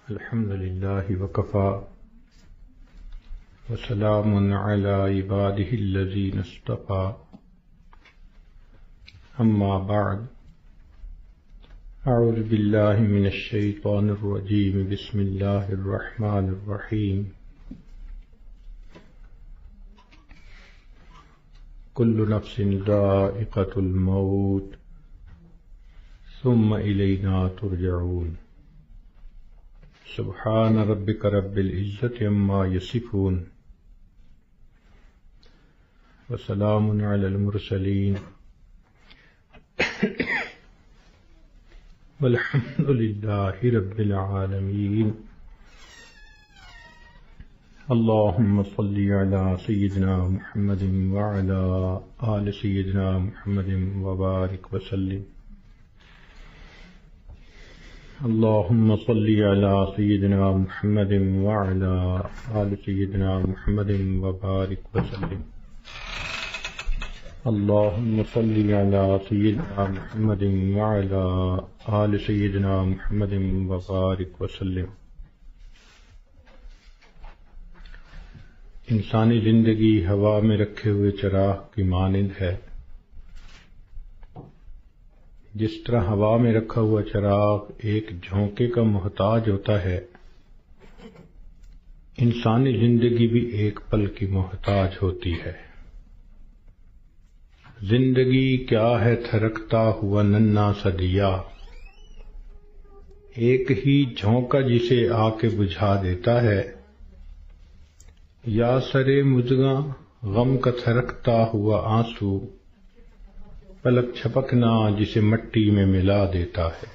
الحمد لله وكفى وسلام على عباده الذين اصطفى أما بعد أعوذ بالله من الشيطان الرجيم بسم الله الرحمن الرحيم كل نفس ذائقة الموت ثم إلينا ترجعون سبحان ربك رب العزة عما يصفون وسلام على المرسلين والحمد لله رب العالمين اللهم صل على سيدنا محمد وعلى آل سيدنا محمد وبارك وسلم اللهم صل على سيدنا محمد وعلى آل سيدنا محمد وبارك وسلم اللهم صل على سيدنا محمد وعلى آل سيدنا محمد وبارك وسلم انسانی زندگی ہوا میں رکھے ہوئے چراغ کی مانند ہے۔ جس طرح ہوا میں رکھا ہوا چراغ ایک جھونکے کا محتاج ہوتا ہے، انسانی زندگی بھی ایک پل کی محتاج ہوتی ہے۔ زندگی کیا ہے تھرکتا ہوا ننھا سا دیا، ایک ہی جھونکا جسے آ کے بجھا دیتا ہے، یا سرے مژگاں غم کا تھرکتا ہوا آنسو، پلک چھپکنا جسے مٹی میں ملا دیتا ہے۔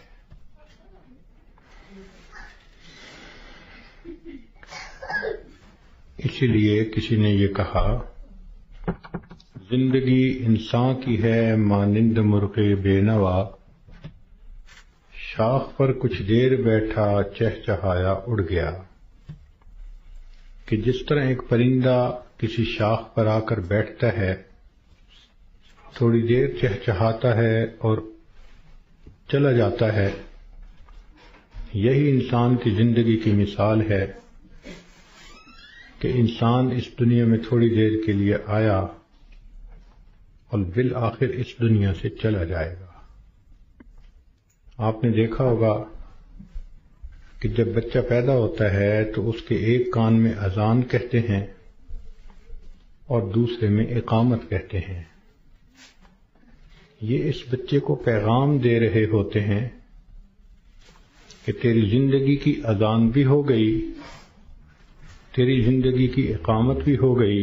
اسی لیے کسی نے یہ کہا، زندگی انسان کی ہے مانند مرغ بے نوا، شاخ پر کچھ دیر بیٹھا چہچہایا اڑ گیا۔ کہ جس طرح ایک پرندہ کسی شاخ پر آ کر بیٹھتا ہے، تھوڑی دیر چہچہاتا ہے اور چلا جاتا ہے، یہی انسان کی زندگی کی مثال ہے کہ انسان اس دنیا میں تھوڑی دیر کے لیے آیا اور بالآخر اس دنیا سے چلا جائے گا۔ آپ نے دیکھا ہوگا کہ جب بچہ پیدا ہوتا ہے تو اس کے ایک کان میں اذان کہتے ہیں اور دوسرے میں اقامت کہتے ہیں۔ یہ اس بچے کو پیغام دے رہے ہوتے ہیں کہ تیری زندگی کی اذان بھی ہو گئی، تیری زندگی کی اقامت بھی ہو گئی،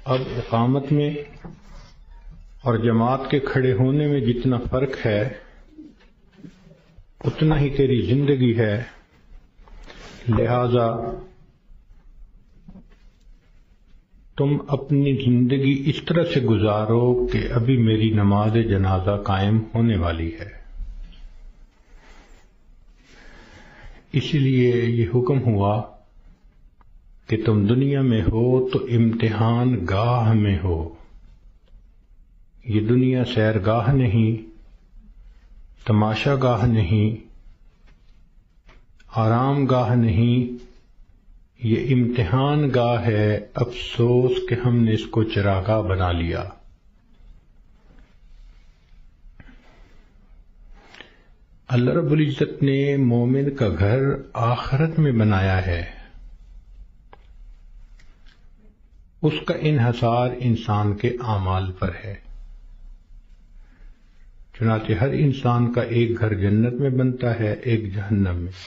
اب اقامت میں اور جماعت کے کھڑے ہونے میں جتنا فرق ہے اتنا ہی تیری زندگی ہے، لہذا تم اپنی زندگی اس طرح سے گزارو کہ ابھی میری نماز جنازہ قائم ہونے والی ہے۔ اسی لیے یہ حکم ہوا کہ تم دنیا میں ہو تو امتحان گاہ میں ہو۔ یہ دنیا سیرگاہ نہیں، تماشا گاہ نہیں، آرام گاہ نہیں، یہ امتحان گاہ ہے۔ افسوس کہ ہم نے اس کو چراگاہ بنا لیا۔ اللہ رب العزت نے مومن کا گھر آخرت میں بنایا ہے، اس کا انحصار انسان کے اعمال پر ہے۔ چنانچہ ہر انسان کا ایک گھر جنت میں بنتا ہے، ایک جہنم میں۔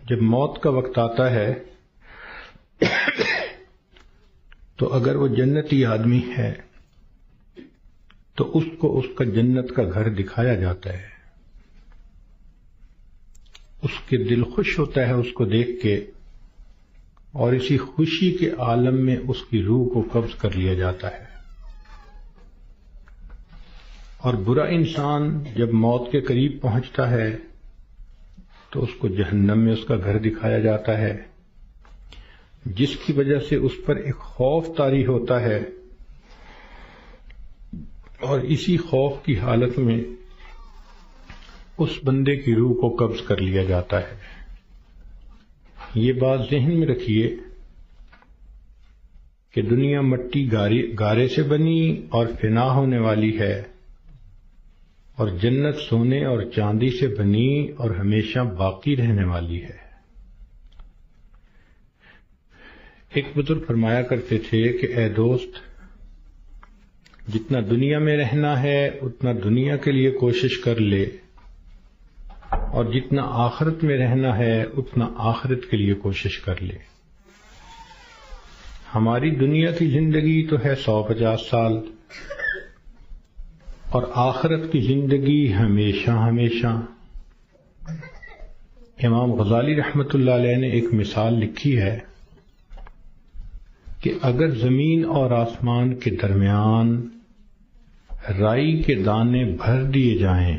جب موت کا وقت آتا ہے تو اگر وہ جنتی آدمی ہے تو اس کو اس کا جنت کا گھر دکھایا جاتا ہے، اس کے دل خوش ہوتا ہے اس کو دیکھ کے، اور اسی خوشی کے عالم میں اس کی روح کو قبض کر لیا جاتا ہے۔ اور برا انسان جب موت کے قریب پہنچتا ہے تو اس کو جہنم میں اس کا گھر دکھایا جاتا ہے، جس کی وجہ سے اس پر ایک خوف طاری ہوتا ہے، اور اسی خوف کی حالت میں اس بندے کی روح کو قبض کر لیا جاتا ہے۔ یہ بات ذہن میں رکھیے کہ دنیا مٹی گارے سے بنی اور فنا ہونے والی ہے، اور جنت سونے اور چاندی سے بنی اور ہمیشہ باقی رہنے والی ہے۔ ایک بزرگ فرمایا کرتے تھے کہ اے دوست، جتنا دنیا میں رہنا ہے اتنا دنیا کے لیے کوشش کر لے، اور جتنا آخرت میں رہنا ہے اتنا آخرت کے لیے کوشش کر لے۔ ہماری دنیا کی زندگی تو ہے 150 سال، اور آخرت کی زندگی ہمیشہ ہمیشہ۔ امام غزالی رحمۃ اللہ علیہ نے ایک مثال لکھی ہے کہ اگر زمین اور آسمان کے درمیان رائی کے دانے بھر دیے جائیں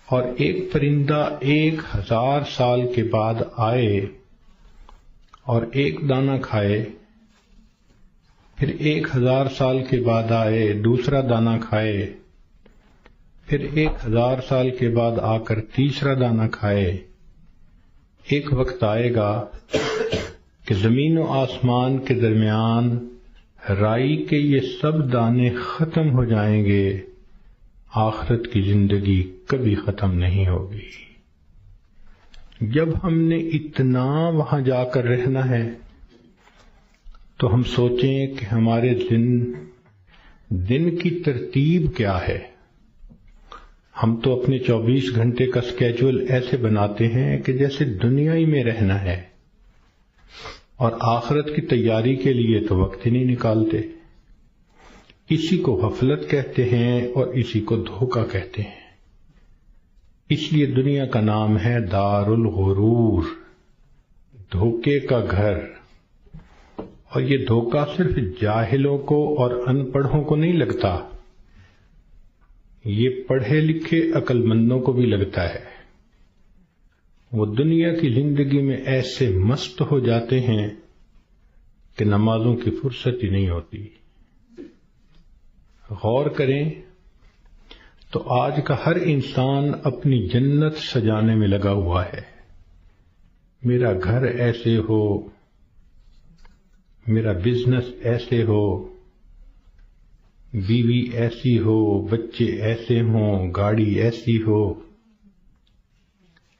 اور ایک پرندہ 1000 سال کے بعد آئے اور ایک دانہ کھائے، پھر 1000 سال کے بعد آئے دوسرا دانہ کھائے، پھر 1000 سال کے بعد آ کر تیسرا دانہ کھائے، ایک وقت آئے گا کہ زمین و آسمان کے درمیان رائی کے یہ سب دانے ختم ہو جائیں گے، آخرت کی زندگی کبھی ختم نہیں ہوگی۔ جب ہم نے اتنا وہاں جا کر رہنا ہے تو ہم سوچیں کہ ہمارے دن کی ترتیب کیا ہے۔ ہم تو اپنے 24 گھنٹے کا سکیجول ایسے بناتے ہیں کہ جیسے دنیا ہی میں رہنا ہے، اور آخرت کی تیاری کے لیے تو وقت ہی نہیں نکالتے۔ اسی کو غفلت کہتے ہیں اور اسی کو دھوکہ کہتے ہیں۔ اس لیے دنیا کا نام ہے دار الغرور، دھوکے کا گھر۔ اور یہ دھوکہ صرف جاہلوں کو اور ان پڑھوں کو نہیں لگتا، یہ پڑھے لکھے عقل مندوں کو بھی لگتا ہے۔ وہ دنیا کی زندگی میں ایسے مست ہو جاتے ہیں کہ نمازوں کی فرصت ہی نہیں ہوتی۔ غور کریں تو آج کا ہر انسان اپنی جنت سجانے میں لگا ہوا ہے۔ میرا گھر ایسے ہو، میرا بزنس ایسے ہو، بیوی ایسی ہو، بچے ایسے ہوں، گاڑی ایسی ہو۔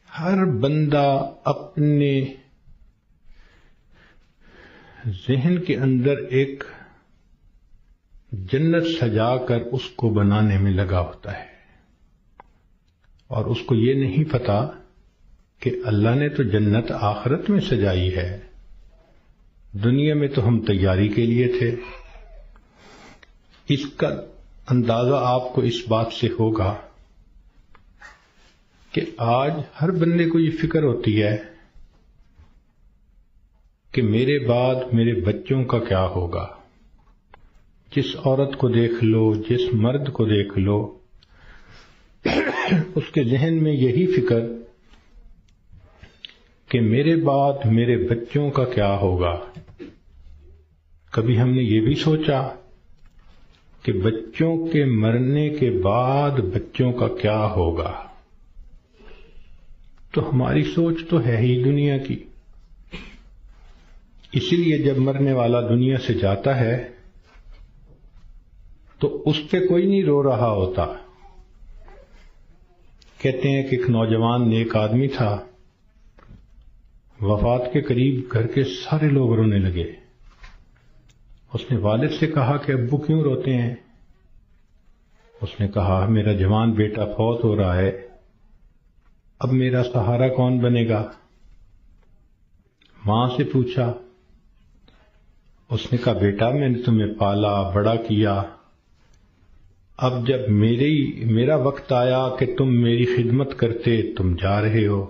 ہر بندہ اپنے ذہن کے اندر ایک جنت سجا کر اس کو بنانے میں لگا ہوتا ہے، اور اس کو یہ نہیں پتا کہ اللہ نے تو جنت آخرت میں سجائی ہے، دنیا میں تو ہم تیاری کے لیے تھے۔ اس کا اندازہ آپ کو اس بات سے ہوگا کہ آج ہر بندے کو یہ فکر ہوتی ہے کہ میرے بعد میرے بچوں کا کیا ہوگا۔ جس عورت کو دیکھ لو، جس مرد کو دیکھ لو، اس کے ذہن میں یہی فکر کہ میرے بعد میرے بچوں کا کیا ہوگا۔ کبھی ہم نے یہ بھی سوچا کہ بچوں کے مرنے کے بعد بچوں کا کیا ہوگا؟ تو ہماری سوچ تو ہے ہی دنیا کی۔ اسی لیے جب مرنے والا دنیا سے جاتا ہے تو اس پہ کوئی نہیں رو رہا ہوتا۔ کہتے ہیں کہ ایک نوجوان نیک آدمی تھا، وفات کے قریب گھر کے سارے لوگ رونے لگے۔ اس نے والد سے کہا کہ ابو کیوں روتے ہیں؟ اس نے کہا میرا جوان بیٹا فوت ہو رہا ہے، اب میرا سہارا کون بنے گا؟ ماں سے پوچھا، اس نے کہا بیٹا میں نے تمہیں پالا بڑا کیا، اب جب میرا وقت آیا کہ تم میری خدمت کرتے تم جا رہے ہو۔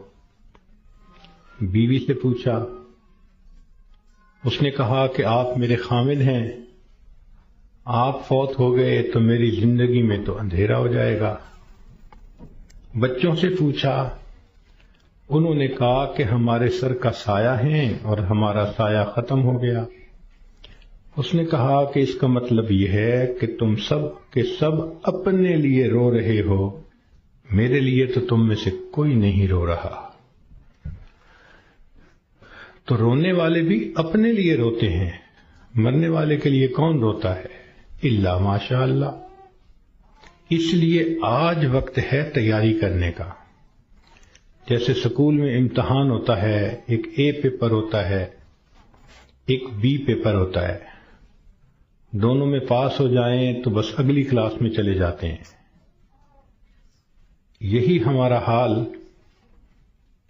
بیوی سے پوچھا، اس نے کہا کہ آپ میرے خامد ہیں، آپ فوت ہو گئے تو میری زندگی میں تو اندھیرا ہو جائے گا۔ بچوں سے پوچھا، انہوں نے کہا کہ ہمارے سر کا سایہ ہیں اور ہمارا سایہ ختم ہو گیا۔ اس نے کہا کہ اس کا مطلب یہ ہے کہ تم سب کے سب اپنے لیے رو رہے ہو، میرے لیے تو تم میں سے کوئی نہیں رو رہا۔ تو رونے والے بھی اپنے لیے روتے ہیں، مرنے والے کے لیے کون روتا ہے؟ الا ماشاء اللہ۔ اس لیے آج وقت ہے تیاری کرنے کا۔ جیسے سکول میں امتحان ہوتا ہے، ایک اے پیپر ہوتا ہے، ایک بی پیپر ہوتا ہے، دونوں میں پاس ہو جائیں تو بس اگلی کلاس میں چلے جاتے ہیں۔ یہی ہمارا حال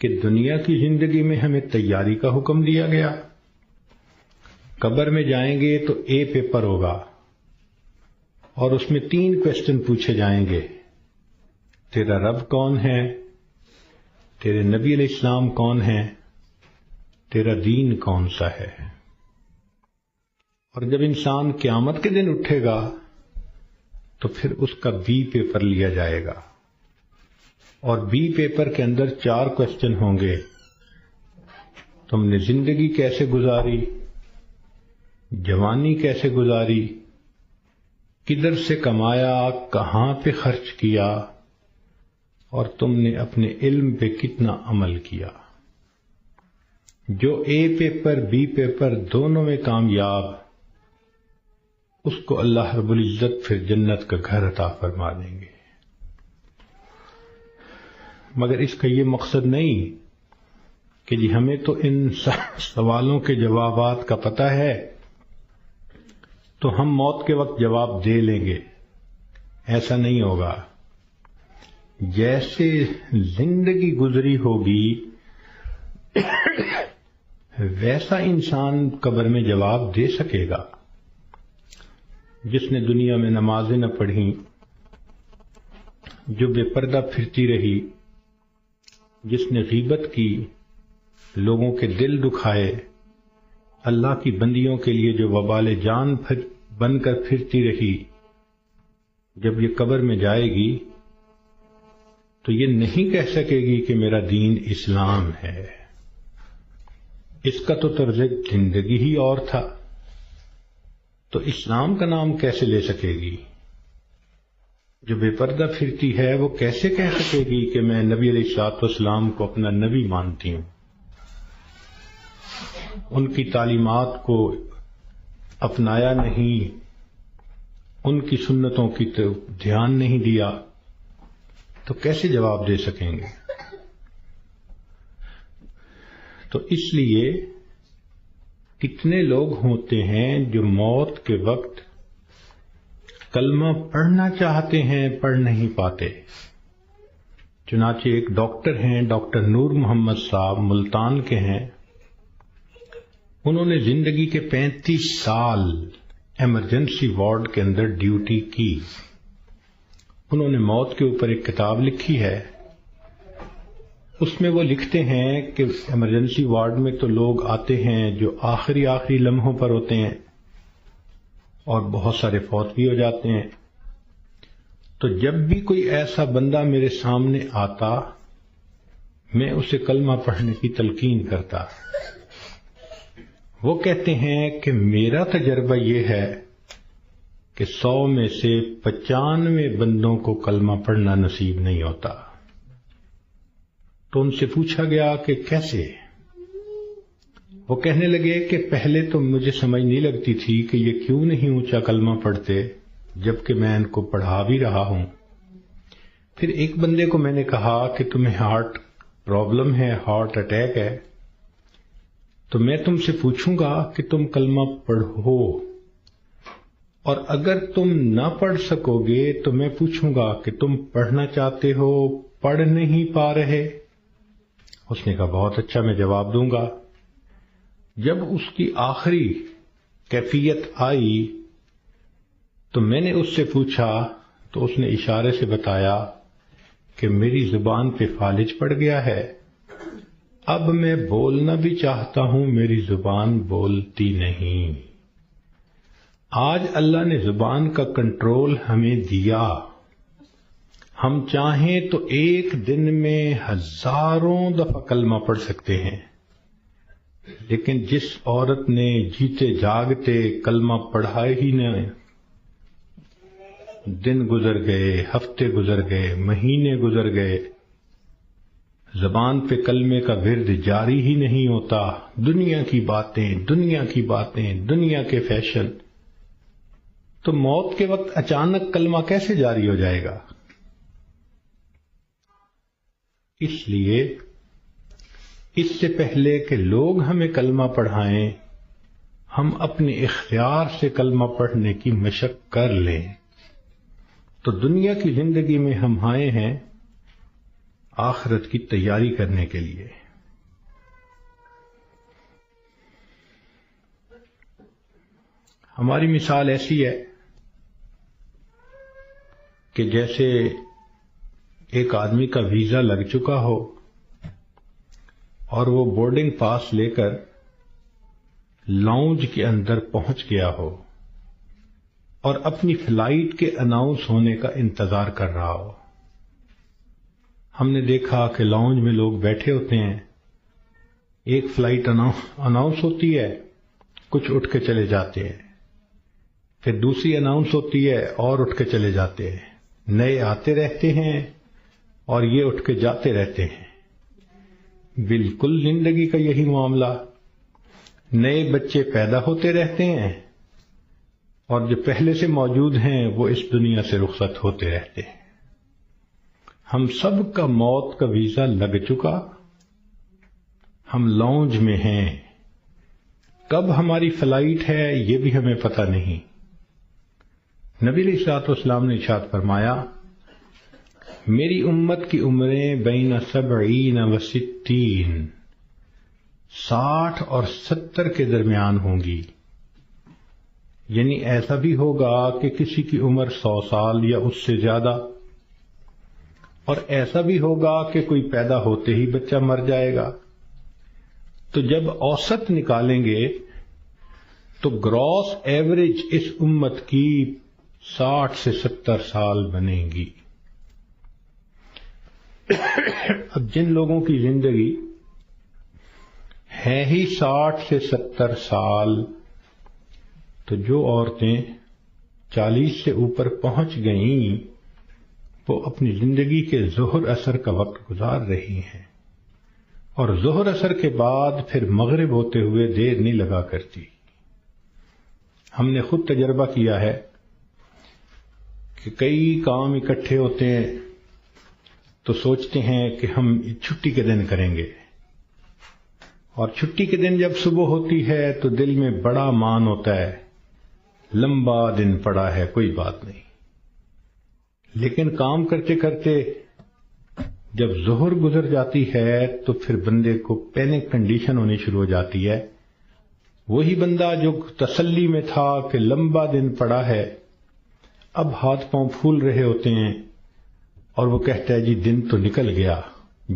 کہ دنیا کی زندگی میں ہمیں تیاری کا حکم دیا گیا۔ قبر میں جائیں گے تو اے پیپر ہوگا اور اس میں 3 کوسچن پوچھے جائیں گے۔ تیرا رب کون ہے؟ تیرے نبی علیہ السلام کون ہے؟ تیرا دین کون سا ہے؟ اور جب انسان قیامت کے دن اٹھے گا تو پھر اس کا بی پیپر لیا جائے گا، اور بی پیپر کے اندر 4 کوسچن ہوں گے۔ تم نے زندگی کیسے گزاری، جوانی کیسے گزاری، کدھر سے کمایا، کہاں پہ خرچ کیا، اور تم نے اپنے علم پہ کتنا عمل کیا۔ جو اے پیپر بی پیپر دونوں میں کامیاب، اس کو اللہ رب العزت پھر جنت کا گھر عطا فرما دیں گے۔ مگر اس کا یہ مقصد نہیں کہ جی ہمیں تو ان سوالوں کے جوابات کا پتہ ہے تو ہم موت کے وقت جواب دے لیں گے۔ ایسا نہیں ہوگا۔ جیسے زندگی گزری ہوگی ویسا انسان قبر میں جواب دے سکے گا۔ جس نے دنیا میں نمازیں نہ پڑھیں، جو بے پردہ پھرتی رہی، جس نے غیبت کی، لوگوں کے دل دکھائے، اللہ کی بندیوں کے لیے جو وبال جان بن کر پھرتی رہی، جب یہ قبر میں جائے گی تو یہ نہیں کہہ سکے گی کہ میرا دین اسلام ہے۔ اس کا تو طرز زندگی ہی اور تھا، تو اسلام کا نام کیسے لے سکے گی؟ جو بے پردہ پھرتی ہے وہ کیسے کہہ سکے گی کہ میں نبی علیہ الصلوۃ والسلام کو اپنا نبی مانتی ہوں، ان کی تعلیمات کو اپنایا نہیں، ان کی سنتوں کی تو دھیان نہیں دیا، تو کیسے جواب دے سکیں گے؟ تو اس لیے کتنے لوگ ہوتے ہیں جو موت کے وقت کلمہ پڑھنا چاہتے ہیں، پڑھ نہیں پاتے۔ چنانچہ ایک ڈاکٹر ہیں، ڈاکٹر نور محمد صاحب، ملتان کے ہیں۔ انہوں نے زندگی کے 35 سال ایمرجنسی وارڈ کے اندر ڈیوٹی کی۔ انہوں نے موت کے اوپر ایک کتاب لکھی ہے۔ اس میں وہ لکھتے ہیں کہ ایمرجنسی وارڈ میں تو لوگ آتے ہیں جو آخری لمحوں پر ہوتے ہیں، اور بہت سارے فوت بھی ہو جاتے ہیں۔ تو جب بھی کوئی ایسا بندہ میرے سامنے آتا، میں اسے کلمہ پڑھنے کی تلقین کرتا۔ وہ کہتے ہیں کہ میرا تجربہ یہ ہے کہ 100 میں سے 95 بندوں کو کلمہ پڑھنا نصیب نہیں ہوتا۔ تو ان سے پوچھا گیا کہ کیسے؟ وہ کہنے لگے کہ پہلے تو مجھے سمجھ نہیں لگتی تھی کہ یہ کیوں نہیں اونچا کلمہ پڑھتے جبکہ میں ان کو پڑھا بھی رہا ہوں۔ پھر ایک بندے کو میں نے کہا کہ تمہیں ہارٹ پرابلم ہے، ہارٹ اٹیک ہے، تو میں تم سے پوچھوں گا کہ تم کلمہ پڑھو، اور اگر تم نہ پڑھ سکو گے تو میں پوچھوں گا کہ تم پڑھنا چاہتے ہو، پڑھ نہیں پا رہے؟ اس نے کہا بہت اچھا، میں جواب دوں گا۔ جب اس کی آخری کیفیت آئی تو میں نے اس سے پوچھا تو اس نے اشارے سے بتایا کہ میری زبان پہ فالج پڑ گیا ہے، اب میں بولنا بھی چاہتا ہوں، میری زبان بولتی نہیں۔ آج اللہ نے زبان کا کنٹرول ہمیں دیا، ہم چاہیں تو ایک دن میں 1000 دفعہ کلمہ پڑھ سکتے ہیں، لیکن جس عورت نے جیتے جاگتے کلمہ پڑھا ہی نہ، دن گزر گئے، ہفتے گزر گئے، مہینے گزر گئے، زبان پہ کلمے کا ورد جاری ہی نہیں ہوتا، دنیا کی باتیں، دنیا کی باتیں، دنیا کے فیشن، تو موت کے وقت اچانک کلمہ کیسے جاری ہو جائے گا؟ اس لیے اس سے پہلے کہ لوگ ہمیں کلمہ پڑھائیں، ہم اپنے اختیار سے کلمہ پڑھنے کی مشق کر لیں۔ تو دنیا کی زندگی میں ہم آئے ہیں آخرت کی تیاری کرنے کے لیے۔ ہماری مثال ایسی ہے کہ جیسے ایک آدمی کا ویزا لگ چکا ہو اور وہ بورڈنگ پاس لے کر لاؤنج کے اندر پہنچ گیا ہو اور اپنی فلائٹ کے اناؤنس ہونے کا انتظار کر رہا ہو۔ ہم نے دیکھا کہ لاؤنج میں لوگ بیٹھے ہوتے ہیں، ایک فلائٹ اناؤنس ہوتی ہے، کچھ اٹھ کے چلے جاتے ہیں، پھر دوسری اناؤنس ہوتی ہے اور اٹھ کے چلے جاتے ہیں، نئے آتے رہتے ہیں اور یہ اٹھ کے جاتے رہتے ہیں۔ بالکل زندگی کا یہی معاملہ، نئے بچے پیدا ہوتے رہتے ہیں اور جو پہلے سے موجود ہیں وہ اس دنیا سے رخصت ہوتے رہتے ہیں۔ ہم سب کا موت کا ویزا لگ چکا، ہم لاؤنج میں ہیں، کب ہماری فلائٹ ہے یہ بھی ہمیں پتہ نہیں۔ نبی علیہ الصلوۃ والسلام نے ارشاد فرمایا، میری امت کی عمریں بین 70 و 60، 60 اور 70 کے درمیان ہوں گی، یعنی ایسا بھی ہوگا کہ کسی کی عمر 100 سال یا اس سے زیادہ، اور ایسا بھی ہوگا کہ کوئی پیدا ہوتے ہی بچہ مر جائے گا۔ تو جب اوسط نکالیں گے تو گراس ایوریج اس امت کی 60 سے 70 سال بنے گی۔ اب جن لوگوں کی زندگی ہے ہی 60 سے 70 سال، تو جو عورتیں 40 سے اوپر پہنچ گئیں وہ اپنی زندگی کے ظہر اثر کا وقت گزار رہی ہیں، اور ظہر اثر کے بعد پھر مغرب ہوتے ہوئے دیر نہیں لگا کرتی۔ ہم نے خود تجربہ کیا ہے کہ کئی کام اکٹھے ہوتے ہیں تو سوچتے ہیں کہ ہم چھٹی کے دن کریں گے، اور چھٹی کے دن جب صبح ہوتی ہے تو دل میں بڑا مان ہوتا ہے، لمبا دن پڑا ہے، کوئی بات نہیں۔ لیکن کام کرتے کرتے جب ظہر گزر جاتی ہے تو پھر بندے کو پینک کنڈیشن ہونی شروع ہو جاتی ہے۔ وہی بندہ جو تسلی میں تھا کہ لمبا دن پڑا ہے، اب ہاتھ پاؤں پھول رہے ہوتے ہیں اور وہ کہتا ہے جی دن تو نکل گیا،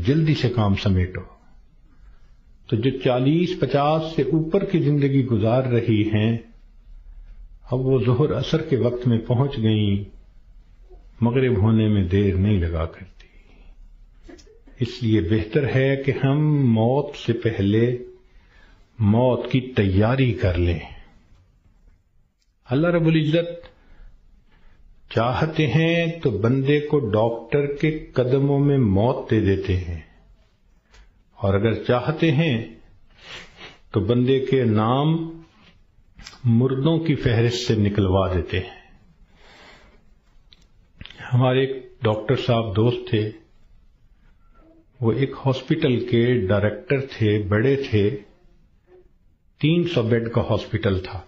جلدی سے کام سمیٹو۔ تو جو 40-50 سے اوپر کی زندگی گزار رہی ہیں، اب وہ ظہر عصر کے وقت میں پہنچ گئیں، مغرب ہونے میں دیر نہیں لگا کرتی۔ اس لیے بہتر ہے کہ ہم موت سے پہلے موت کی تیاری کر لیں۔ اللہ رب العزت چاہتے ہیں تو بندے کو ڈاکٹر کے قدموں میں موت دے دیتے ہیں، اور اگر چاہتے ہیں تو بندے کے نام مردوں کی فہرست سے نکلوا دیتے ہیں۔ ہمارے ایک ڈاکٹر صاحب دوست تھے، وہ ایک ہاسپٹل کے ڈائریکٹر تھے، بڑے تھے، 300 بیڈ کا ہاسپٹل تھا۔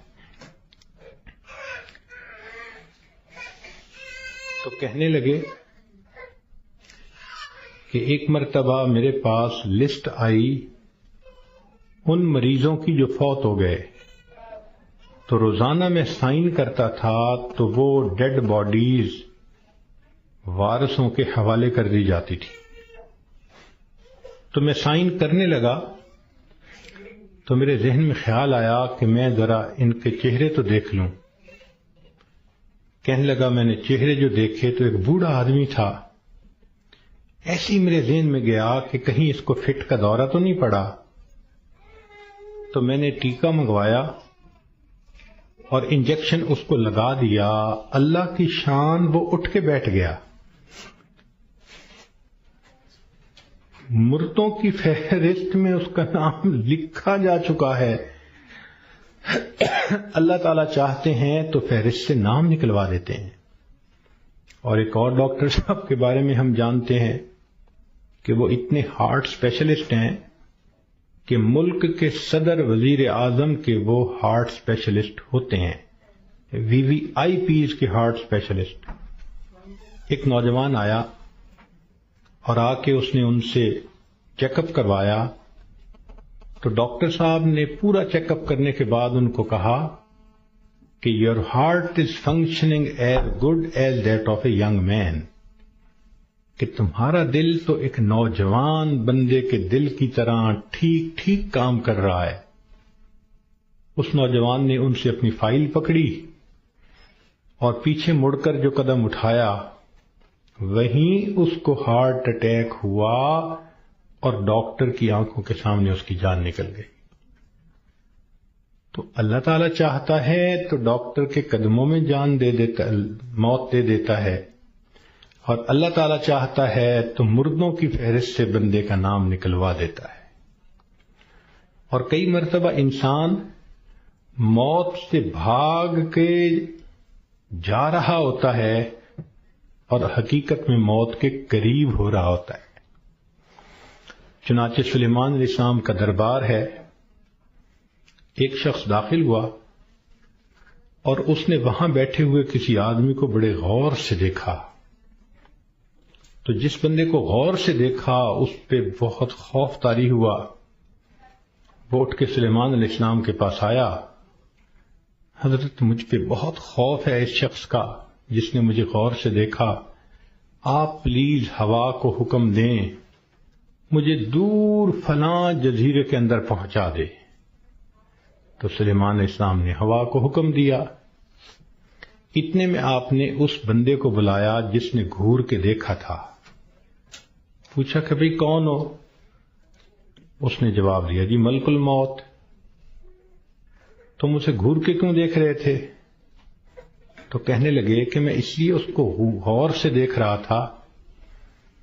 تو کہنے لگے کہ ایک مرتبہ میرے پاس لسٹ آئی ان مریضوں کی جو فوت ہو گئے، تو روزانہ میں سائن کرتا تھا تو وہ ڈیڈ باڈیز وارثوں کے حوالے کر دی جاتی تھی۔ تو میں سائن کرنے لگا تو میرے ذہن میں خیال آیا کہ میں ذرا ان کے چہرے تو دیکھ لوں۔ کہنے لگا میں نے چہرے جو دیکھے تو ایک بوڑھا آدمی تھا، ایسی میرے ذہن میں گیا کہ کہیں اس کو فٹ کا دورہ تو نہیں پڑا۔ تو میں نے ٹیکا منگوایا اور انجیکشن اس کو لگا دیا، اللہ کی شان وہ اٹھ کے بیٹھ گیا۔ مردوں کی فہرست میں اس کا نام لکھا جا چکا ہے۔ اللہ تعالیٰ چاہتے ہیں تو فہرست سے نام نکلوا دیتے ہیں۔ اور ایک اور ڈاکٹر صاحب کے بارے میں ہم جانتے ہیں کہ وہ اتنے ہارٹ اسپیشلسٹ ہیں کہ ملک کے صدر وزیر اعظم کے وہ ہارٹ اسپیشلسٹ ہوتے ہیں، وی وی آئی پیز کے ہارٹ اسپیشلسٹ۔ ایک نوجوان آیا اور آ کے اس نے ان سے چیک اپ کروایا، تو ڈاکٹر صاحب نے پورا چیک اپ کرنے کے بعد ان کو کہا کہ your heart is functioning as good as that of a young man, کہ تمہارا دل تو ایک نوجوان بندے کے دل کی طرح ٹھیک ٹھیک کام کر رہا ہے۔ اس نوجوان نے ان سے اپنی فائل پکڑی اور پیچھے مڑ کر جو قدم اٹھایا وہیں اس کو ہارٹ اٹیک ہوا اور ڈاکٹر کی آنکھوں کے سامنے اس کی جان نکل گئی۔ تو اللہ تعالیٰ چاہتا ہے تو ڈاکٹر کے قدموں میں جان دے دیتا، موت دے دیتا ہے، اور اللہ تعالیٰ چاہتا ہے تو مردوں کی فہرست سے بندے کا نام نکلوا دیتا ہے۔ اور کئی مرتبہ انسان موت سے بھاگ کے جا رہا ہوتا ہے اور حقیقت میں موت کے قریب ہو رہا ہوتا ہے۔ چنانچہ سلیمان علیہ السلام کا دربار ہے، ایک شخص داخل ہوا اور اس نے وہاں بیٹھے ہوئے کسی آدمی کو بڑے غور سے دیکھا۔ تو جس بندے کو غور سے دیکھا اس پہ بہت خوف طاری ہوا، وہ اٹھ کے سلیمان علیہ السلام کے پاس آیا، حضرت مجھ پہ بہت خوف ہے اس شخص کا جس نے مجھے غور سے دیکھا، آپ پلیز ہوا کو حکم دیں مجھے دور فلاں جزیرے کے اندر پہنچا دے۔ تو سلیمان علیہ السلام نے ہوا کو حکم دیا۔ اتنے میں آپ نے اس بندے کو بلایا جس نے گھور کے دیکھا تھا، پوچھا کہ بھئی کون ہو؟ اس نے جواب دیا جی ملک الموت۔ تم اسے گھور کے کیوں دیکھ رہے تھے؟ تو کہنے لگے کہ میں اس لیے اس کو غور سے دیکھ رہا تھا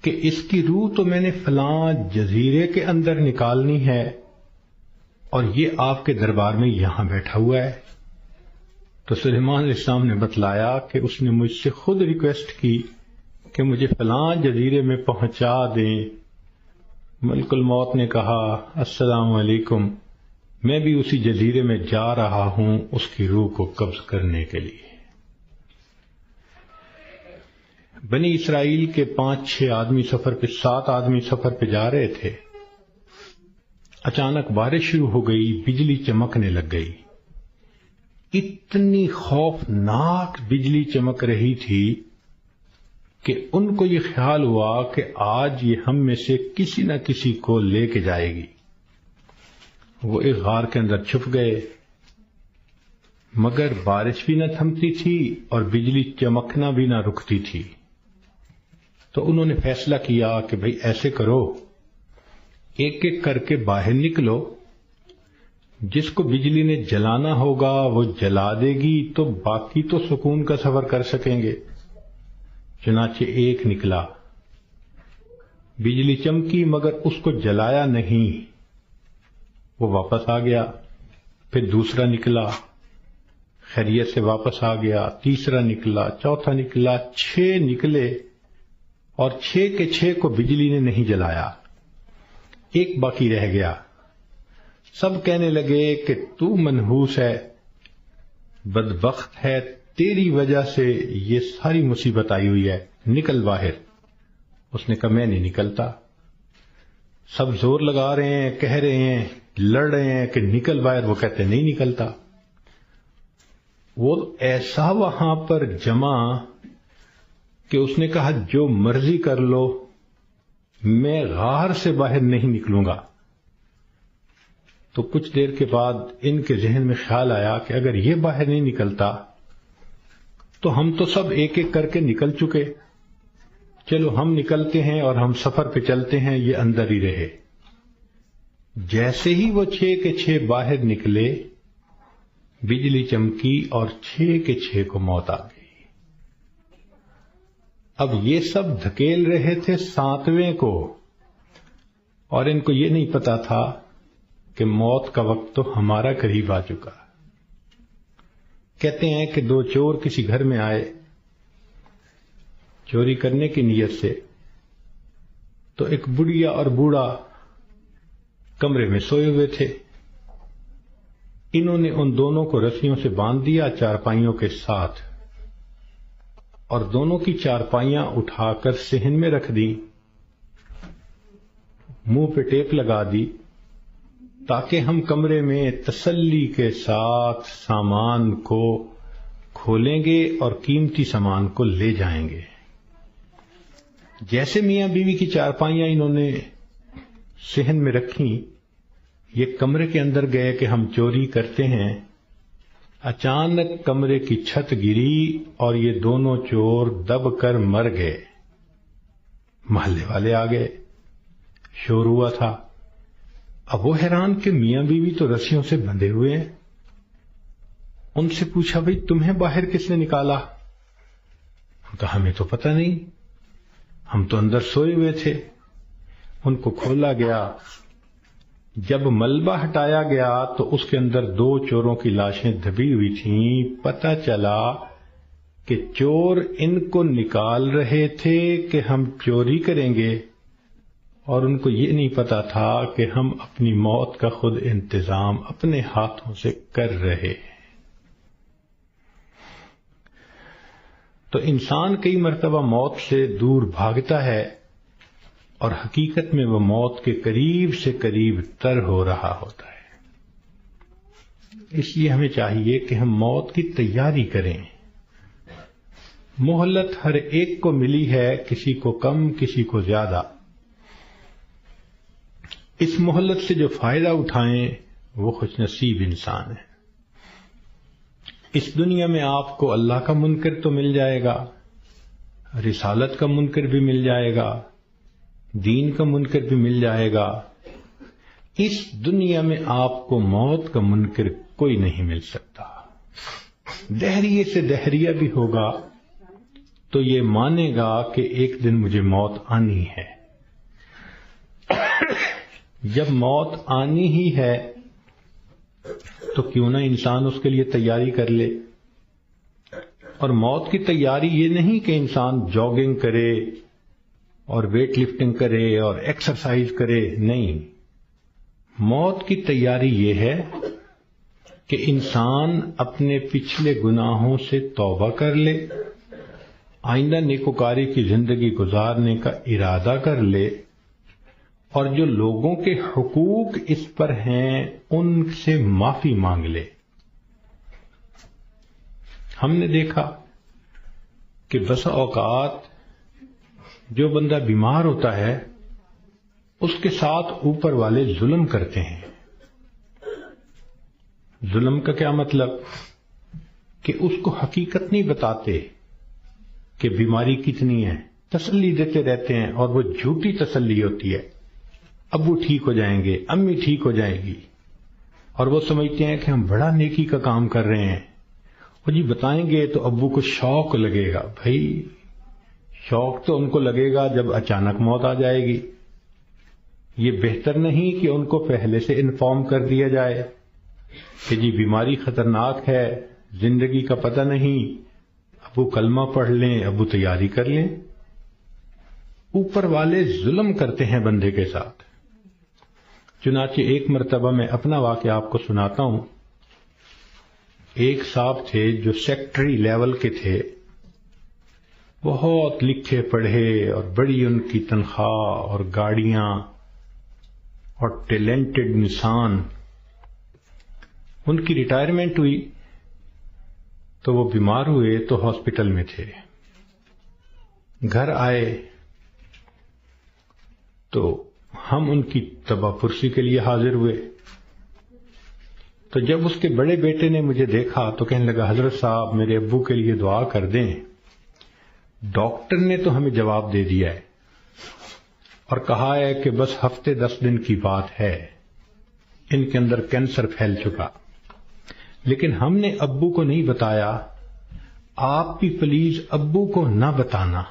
کہ اس کی روح تو میں نے فلاں جزیرے کے اندر نکالنی ہے اور یہ آپ کے دربار میں یہاں بیٹھا ہوا ہے۔ تو سلیمان علیہ السلام نے بتلایا کہ اس نے مجھ سے خود ریکویسٹ کی کہ مجھے فلاں جزیرے میں پہنچا دیں۔ ملک الموت نے کہا السلام علیکم، میں بھی اسی جزیرے میں جا رہا ہوں اس کی روح کو قبض کرنے کے لیے۔ بنی اسرائیل کے 5-6 آدمی سفر پہ 7 آدمی سفر پہ جا رہے تھے، اچانک بارش شروع ہو گئی، بجلی چمکنے لگ گئی، اتنی خوفناک بجلی چمک رہی تھی کہ ان کو یہ خیال ہوا کہ آج یہ ہم میں سے کسی نہ کسی کو لے کے جائے گی۔ وہ ایک غار کے اندر چھپ گئے، مگر بارش بھی نہ تھمتی تھی اور بجلی چمکنا بھی نہ رکتی تھی۔ تو انہوں نے فیصلہ کیا کہ بھئی ایسے کرو، ایک ایک کر کے باہر نکلو، جس کو بجلی نے جلانا ہوگا وہ جلا دے گی تو باقی تو سکون کا سفر کر سکیں گے۔ چنانچہ ایک نکلا، بجلی چمکی مگر اس کو جلایا نہیں، وہ واپس آ گیا۔ پھر دوسرا نکلا، خیریت سے واپس آ گیا، تیسرا نکلا، چوتھا نکلا، 6 نکلے اور 6 کے 6 کو بجلی نے نہیں جلایا، ایک باقی رہ گیا۔ سب کہنے لگے کہ تو منحوس ہے، بدبخت ہے، تیری وجہ سے یہ ساری مصیبت آئی ہوئی ہے، نکل باہر۔ اس نے کہا میں نہیں نکلتا۔ سب زور لگا رہے ہیں، کہہ رہے ہیں، لڑ رہے ہیں کہ نکل باہر، وہ کہتے نہیں نکلتا۔ وہ ایسا وہاں پر جمع کہ اس نے کہا جو مرضی کر لو، میں غار سے باہر نہیں نکلوں گا۔ تو کچھ دیر کے بعد ان کے ذہن میں خیال آیا کہ اگر یہ باہر نہیں نکلتا تو ہم تو سب ایک ایک کر کے نکل چکے، چلو ہم نکلتے ہیں اور ہم سفر پہ چلتے ہیں، یہ اندر ہی رہے۔ جیسے ہی وہ 6 کے 6 باہر نکلے، بجلی چمکی اور 6 کے 6 کو موت آ گئی۔ اب یہ سب دھکیل رہے تھے 7ویں کو، اور ان کو یہ نہیں پتا تھا کہ موت کا وقت تو ہمارا قریب آ چکا۔ کہتے ہیں کہ 2 چور کسی گھر میں آئے چوری کرنے کی نیت سے، تو ایک بڑھیا اور بوڑھا کمرے میں سوئے ہوئے تھے۔ انہوں نے ان دونوں کو رسیوں سے باندھ دیا چارپائیوں کے ساتھ، اور دونوں کی چارپائیاں اٹھا کر صحن میں رکھ دی، منہ پہ ٹیپ لگا دی، تاکہ ہم کمرے میں تسلی کے ساتھ سامان کو کھولیں گے اور قیمتی سامان کو لے جائیں گے۔ جیسے میاں بیوی کی چارپائیاں انہوں نے صحن میں رکھیں، یہ کمرے کے اندر گئے کہ ہم چوری کرتے ہیں، اچانک کمرے کی چھت گری اور یہ دونوں چور دب کر مر گئے۔ محلے والے آ گئے، شور ہوا تھا۔ اب وہ حیران کہ میاں بیوی تو رسیوں سے بندھے ہوئے ہیں۔ ان سے پوچھا بھئی تمہیں باہر کس نے نکالا؟ کہا ہمیں تو پتہ نہیں، ہم تو اندر سوئے ہوئے تھے۔ ان کو کھولا گیا، جب ملبہ ہٹایا گیا تو اس کے اندر 2 چوروں کی لاشیں دبی ہوئی تھیں۔ پتہ چلا کہ چور ان کو نکال رہے تھے کہ ہم چوری کریں گے، اور ان کو یہ نہیں پتا تھا کہ ہم اپنی موت کا خود انتظام اپنے ہاتھوں سے کر رہے ہیں۔ تو انسان کئی مرتبہ موت سے دور بھاگتا ہے، اور حقیقت میں وہ موت کے قریب سے قریب تر ہو رہا ہوتا ہے۔ اس لیے ہمیں چاہیے کہ ہم موت کی تیاری کریں۔ مہلت ہر ایک کو ملی ہے، کسی کو کم کسی کو زیادہ۔ اس مہلت سے جو فائدہ اٹھائیں وہ خوش نصیب انسان ہے۔ اس دنیا میں آپ کو اللہ کا منکر تو مل جائے گا، رسالت کا منکر بھی مل جائے گا، دین کا منکر بھی مل جائے گا۔ اس دنیا میں آپ کو موت کا منکر کوئی نہیں مل سکتا۔ دہریے سے دہریہ بھی ہوگا تو یہ مانے گا کہ ایک دن مجھے موت آنی ہے۔ جب موت آنی ہی ہے تو کیوں نہ انسان اس کے لیے تیاری کر لے۔ اور موت کی تیاری یہ نہیں کہ انسان جاگنگ کرے اور ویٹ لفٹنگ کرے اور ایکسرسائز کرے، نہیں۔ موت کی تیاری یہ ہے کہ انسان اپنے پچھلے گناہوں سے توبہ کر لے، آئندہ نیکوکاری کی زندگی گزارنے کا ارادہ کر لے، اور جو لوگوں کے حقوق اس پر ہیں ان سے معافی مانگ لے۔ ہم نے دیکھا کہ بسا اوقات جو بندہ بیمار ہوتا ہے اس کے ساتھ اوپر والے ظلم کرتے ہیں۔ ظلم کا کیا مطلب؟ کہ اس کو حقیقت نہیں بتاتے کہ بیماری کتنی ہے، تسلی دیتے رہتے ہیں، اور وہ جھوٹی تسلی ہوتی ہے۔ ابو ٹھیک ہو جائیں گے، امی ٹھیک ہو جائے گی، اور وہ سمجھتے ہیں کہ ہم بڑا نیکی کا کام کر رہے ہیں، اور جی بتائیں گے تو ابو کو شوق لگے گا۔ بھائی شوق تو ان کو لگے گا جب اچانک موت آ جائے گی۔ یہ بہتر نہیں کہ ان کو پہلے سے انفارم کر دیا جائے کہ جی بیماری خطرناک ہے، زندگی کا پتہ نہیں، ابو کلمہ پڑھ لیں، ابو تیاری کر لیں۔ اوپر والے ظلم کرتے ہیں بندے کے ساتھ۔ چنانچہ ایک مرتبہ میں اپنا واقعہ آپ کو سناتا ہوں۔ ایک صاحب تھے جو سیکٹری لیول کے تھے، بہت لکھے پڑھے اور بڑی ان کی تنخواہ اور گاڑیاں اور ٹیلنٹڈ انسان۔ ان کی ریٹائرمنٹ ہوئی تو وہ بیمار ہوئے تو ہاسپٹل میں تھے۔ گھر آئے تو ہم ان کی تباہ پرسی کے لیے حاضر ہوئے۔ تو جب اس کے بڑے بیٹے نے مجھے دیکھا تو کہنے لگا حضرت صاحب میرے ابو کے لیے دعا کر دیں، ڈاکٹر نے تو ہمیں جواب دے دیا ہے اور کہا ہے کہ بس ہفتے 10 دن کی بات ہے، ان کے اندر کینسر پھیل چکا۔ لیکن ہم نے ابو کو نہیں بتایا، آپ بھی پلیز ابو کو نہ بتانا۔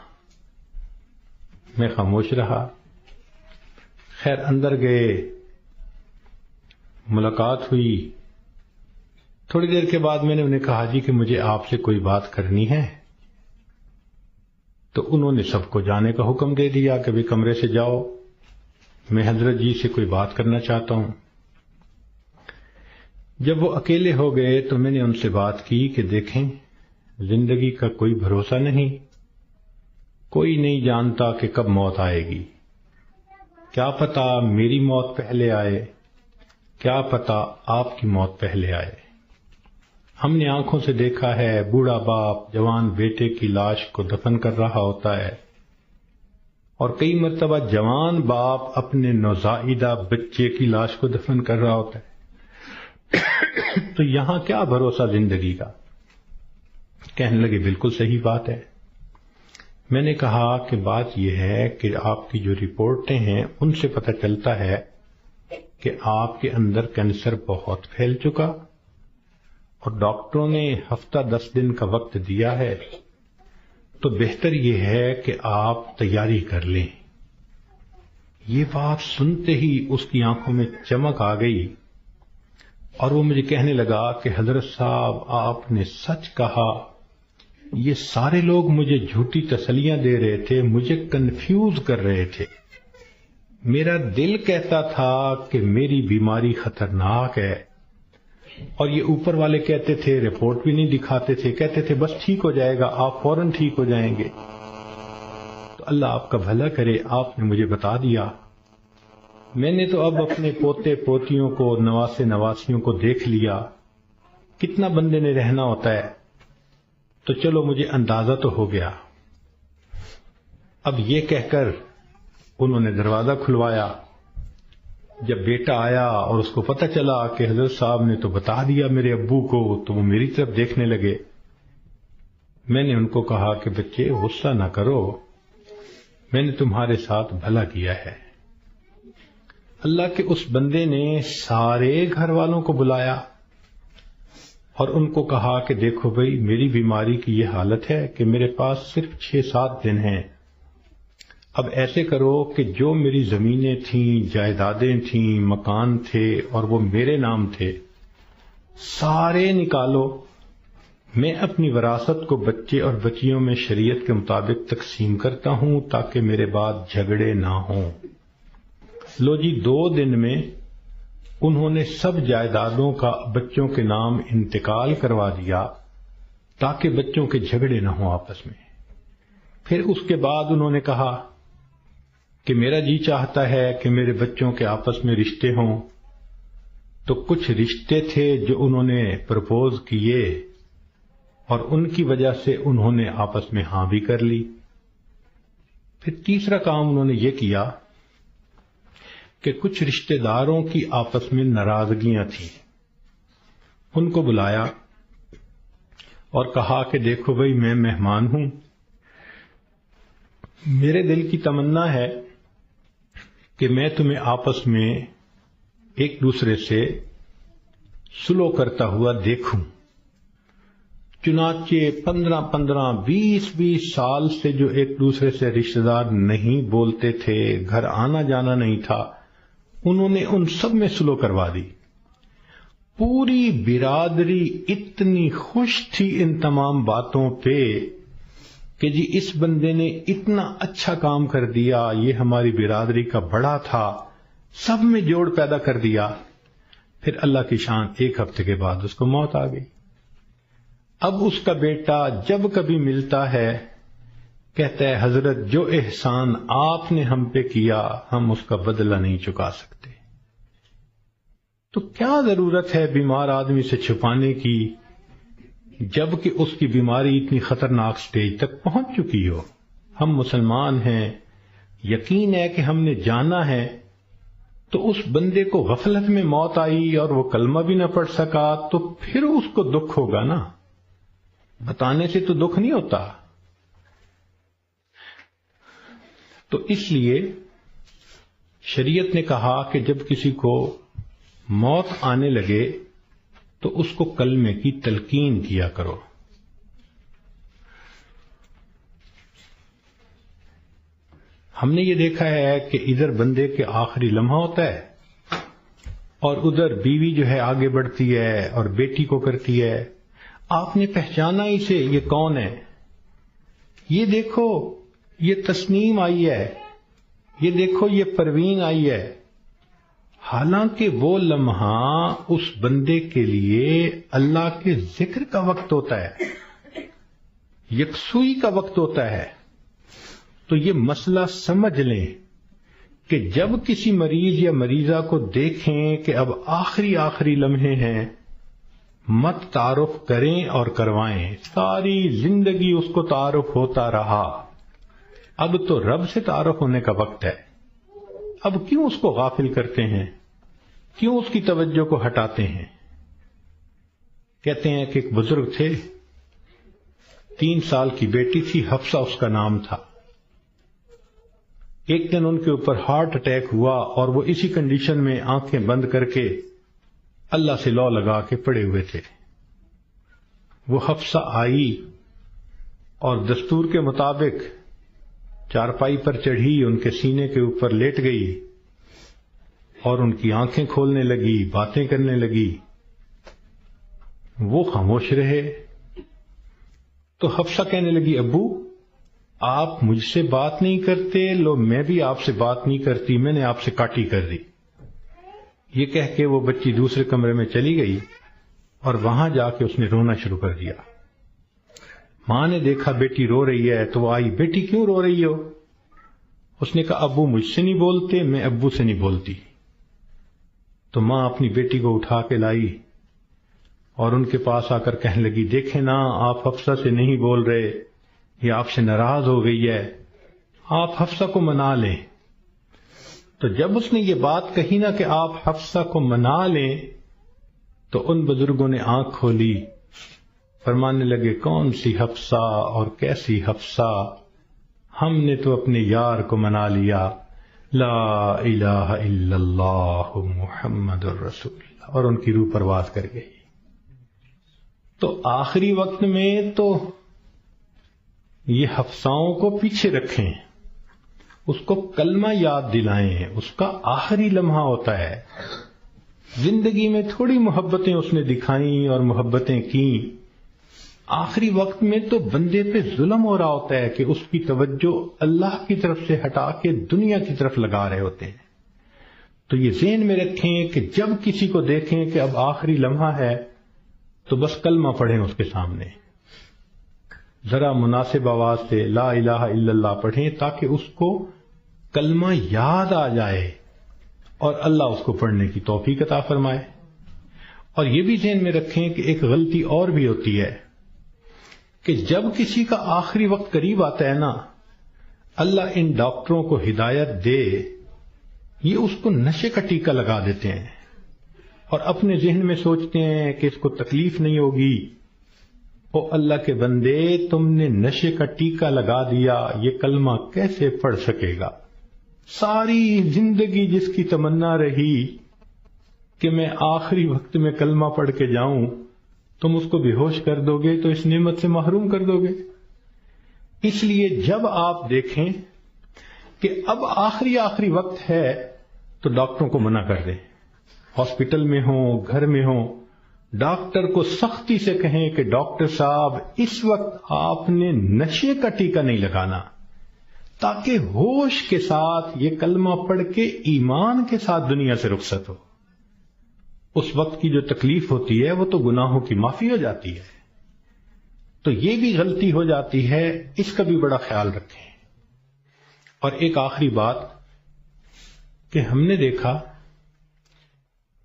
میں خاموش رہا۔ خیر اندر گئے، ملاقات ہوئی۔ تھوڑی دیر کے بعد میں نے انہیں کہا جی کہ مجھے آپ سے کوئی بات کرنی ہے، تو انہوں نے سب کو جانے کا حکم دے دیا کہ بھی کمرے سے جاؤ، میں حضرت جی سے کوئی بات کرنا چاہتا ہوں۔ جب وہ اکیلے ہو گئے تو میں نے ان سے بات کی کہ دیکھیں، زندگی کا کوئی بھروسہ نہیں، کوئی نہیں جانتا کہ کب موت آئے گی، کیا پتا میری موت پہلے آئے، کیا پتا آپ کی موت پہلے آئے۔ ہم نے آنکھوں سے دیکھا ہے بوڑھا باپ جوان بیٹے کی لاش کو دفن کر رہا ہوتا ہے، اور کئی مرتبہ جوان باپ اپنے نوزائیدہ بچے کی لاش کو دفن کر رہا ہوتا ہے۔ تو یہاں کیا بھروسہ زندگی کا؟ کہنے لگے بالکل صحیح بات ہے۔ میں نے کہا کہ بات یہ ہے کہ آپ کی جو رپورٹیں ہیں ان سے پتہ چلتا ہے کہ آپ کے اندر کینسر بہت پھیل چکا، اور ڈاکٹروں نے ہفتہ 10 دن کا وقت دیا ہے، تو بہتر یہ ہے کہ آپ تیاری کر لیں۔ یہ بات سنتے ہی اس کی آنکھوں میں چمک آ گئی، اور وہ مجھے کہنے لگا کہ حضرت صاحب آپ نے سچ کہا، یہ سارے لوگ مجھے جھوٹی تسلیاں دے رہے تھے، مجھے کنفیوز کر رہے تھے۔ میرا دل کہتا تھا کہ میری بیماری خطرناک ہے، اور یہ اوپر والے کہتے تھے، رپورٹ بھی نہیں دکھاتے تھے، کہتے تھے بس ٹھیک ہو جائے گا، آپ فوراً ٹھیک ہو جائیں گے۔ تو اللہ آپ کا بھلا کرے، آپ نے مجھے بتا دیا۔ میں نے تو اب اپنے پوتے پوتیوں کو، نواسے نواسیوں کو دیکھ لیا، کتنا بندے نے رہنا ہوتا ہے، تو چلو مجھے اندازہ تو ہو گیا۔ اب یہ کہہ کر انہوں نے دروازہ کھلوایا۔ جب بیٹا آیا اور اس کو پتہ چلا کہ حضرت صاحب نے تو بتا دیا میرے ابو کو، تو وہ میری طرف دیکھنے لگے۔ میں نے ان کو کہا کہ بچے غصہ نہ کرو، میں نے تمہارے ساتھ بھلا کیا ہے۔ اللہ کے اس بندے نے سارے گھر والوں کو بلایا اور ان کو کہا کہ دیکھو بھئی، میری بیماری کی یہ حالت ہے کہ میرے پاس صرف 6-7 دن ہیں۔ اب ایسے کرو کہ جو میری زمینیں تھیں، جائیدادیں تھیں، مکان تھے اور وہ میرے نام تھے، سارے نکالو، میں اپنی وراثت کو بچے اور بچیوں میں شریعت کے مطابق تقسیم کرتا ہوں تاکہ میرے بعد جھگڑے نہ ہوں۔ لو جی، 2 دن میں انہوں نے سب جائیدادوں کا بچوں کے نام انتقال کروا دیا تاکہ بچوں کے جھگڑے نہ ہوں آپس میں۔ پھر اس کے بعد انہوں نے کہا کہ میرا جی چاہتا ہے کہ میرے بچوں کے آپس میں رشتے ہوں، تو کچھ رشتے تھے جو انہوں نے پرپوز کیے اور ان کی وجہ سے انہوں نے آپس میں ہاں بھی کر لی۔ پھر تیسرا کام انہوں نے یہ کیا کہ کچھ رشتہ داروں کی آپس میں ناراضگیاں تھیں، ان کو بلایا اور کہا کہ دیکھو بھئی، میں مہمان ہوں، میرے دل کی تمنا ہے کہ میں تمہیں آپس میں ایک دوسرے سے سلو کرتا ہوا دیکھوں۔ چنانچہ 15 20 سال سے جو ایک دوسرے سے رشتہ دار نہیں بولتے تھے، گھر آنا جانا نہیں تھا، انہوں نے ان سب میں سلو کروا دی۔ پوری برادری اتنی خوش تھی ان تمام باتوں پہ کہ جی اس بندے نے اتنا اچھا کام کر دیا، یہ ہماری برادری کا بڑا تھا، سب میں جوڑ پیدا کر دیا۔ پھر اللہ کی شان، 1 ہفتے کے بعد اس کو موت آ گئی۔ اب اس کا بیٹا جب کبھی ملتا ہے کہتا ہے حضرت جو احسان آپ نے ہم پہ کیا ہم اس کا بدلہ نہیں چکا سکتے۔ تو کیا ضرورت ہے بیمار آدمی سے چھپانے کی جبکہ اس کی بیماری اتنی خطرناک سٹیج تک پہنچ چکی ہو؟ ہم مسلمان ہیں، یقین ہے کہ ہم نے جانا ہے، تو اس بندے کو غفلت میں موت آئی اور وہ کلمہ بھی نہ پڑھ سکا، تو پھر اس کو دکھ ہوگا نا، بتانے سے تو دکھ نہیں ہوتا۔ تو اس لیے شریعت نے کہا کہ جب کسی کو موت آنے لگے تو اس کو کلمے کی تلقین کیا کرو. ہم نے یہ دیکھا ہے کہ ادھر بندے کے آخری لمحہ ہوتا ہے اور ادھر بیوی جو ہے آگے بڑھتی ہے اور بیٹی کو کرتی ہے. آپ نے پہچانا ہی سے یہ کون ہے؟ یہ دیکھو یہ تسنیم آئی ہے، یہ دیکھو یہ پروین آئی ہے. حالانکہ وہ لمحہ اس بندے کے لیے اللہ کے ذکر کا وقت ہوتا ہے، یکسوئی کا وقت ہوتا ہے. تو یہ مسئلہ سمجھ لیں کہ جب کسی مریض یا مریضہ کو دیکھیں کہ اب آخری لمحے ہیں، مت تعارف کریں اور کروائیں. ساری زندگی اس کو تعارف ہوتا رہا، اب تو رب سے تعارف ہونے کا وقت ہے. اب کیوں اس کو غافل کرتے ہیں؟ کیوں اس کی توجہ کو ہٹاتے ہیں؟ کہتے ہیں کہ ایک بزرگ تھے، 3 سال کی بیٹی تھی، حفصہ اس کا نام تھا. ایک دن ان کے اوپر ہارٹ اٹیک ہوا اور وہ اسی کنڈیشن میں آنکھیں بند کر کے اللہ سے لو لگا کے پڑے ہوئے تھے. وہ حفصہ آئی اور دستور کے مطابق چارپائی پر چڑھی، ان کے سینے کے اوپر لیٹ گئی اور ان کی آنکھیں کھولنے لگی، باتیں کرنے لگی. وہ خاموش رہے. تو حفصہ کہنے لگی، ابو آپ مجھ سے بات نہیں کرتے، لو میں بھی آپ سے بات نہیں کرتی، میں نے آپ سے کاٹی کر دی. یہ کہہ کے وہ بچی دوسرے کمرے میں چلی گئی اور وہاں جا کے اس نے رونا شروع کر دیا. ماں نے دیکھا بیٹی رو رہی ہے تو وہ آئی، بیٹی کیوں رو رہی ہو؟ اس نے کہا ابو مجھ سے نہیں بولتے، میں ابو سے نہیں بولتی. تو ماں اپنی بیٹی کو اٹھا کے لائی اور ان کے پاس آ کر کہنے لگی، دیکھیں نا آپ حفصہ سے نہیں بول رہے، یہ آپ سے ناراض ہو گئی ہے، آپ حفصہ کو منا لیں. تو جب اس نے یہ بات کہی نا کہ آپ حفصہ کو منا لیں، تو ان بزرگوں نے آنکھ کھولی، فرمانے لگے کون سی حفصہ اور کیسی حفصہ، ہم نے تو اپنے یار کو منا لیا، لا الہ الا اللہ محمد الرسول اللہ، اور ان کی روح پرواز کر گئی. تو آخری وقت میں تو یہ حفصاؤں کو پیچھے رکھیں، اس کو کلمہ یاد دلائیں، اس کا آخری لمحہ ہوتا ہے. زندگی میں تھوڑی محبتیں اس نے دکھائیں اور محبتیں کیں، آخری وقت میں تو بندے پہ ظلم ہو رہا ہوتا ہے کہ اس کی توجہ اللہ کی طرف سے ہٹا کے دنیا کی طرف لگا رہے ہوتے ہیں. تو یہ ذہن میں رکھیں کہ جب کسی کو دیکھیں کہ اب آخری لمحہ ہے تو بس کلمہ پڑھیں اس کے سامنے، ذرا مناسب آواز سے لا الہ الا اللہ پڑھیں تاکہ اس کو کلمہ یاد آ جائے اور اللہ اس کو پڑھنے کی توفیق عطا فرمائے. اور یہ بھی ذہن میں رکھیں کہ ایک غلطی اور بھی ہوتی ہے کہ جب کسی کا آخری وقت قریب آتا ہے نا، اللہ ان ڈاکٹروں کو ہدایت دے، یہ اس کو نشے کا ٹیکہ لگا دیتے ہیں اور اپنے ذہن میں سوچتے ہیں کہ اس کو تکلیف نہیں ہوگی. او اللہ کے بندے، تم نے نشے کا ٹیکہ لگا دیا، یہ کلمہ کیسے پڑھ سکے گا؟ ساری زندگی جس کی تمنا رہی کہ میں آخری وقت میں کلمہ پڑھ کے جاؤں، تم اس کو بے ہوش کر دو گے تو اس نعمت سے محروم کر دو گے. اس لیے جب آپ دیکھیں کہ اب آخری وقت ہے تو ڈاکٹروں کو منع کر دیں، ہاسپٹل میں ہوں، گھر میں ہوں، ڈاکٹر کو سختی سے کہیں کہ ڈاکٹر صاحب اس وقت آپ نے نشے کا ٹیکہ نہیں لگانا، تاکہ ہوش کے ساتھ یہ کلمہ پڑھ کے ایمان کے ساتھ دنیا سے رخصت ہو. اس وقت کی جو تکلیف ہوتی ہے وہ تو گناہوں کی معافی ہو جاتی ہے. تو یہ بھی غلطی ہو جاتی ہے، اس کا بھی بڑا خیال رکھیں. اور ایک آخری بات کہ ہم نے دیکھا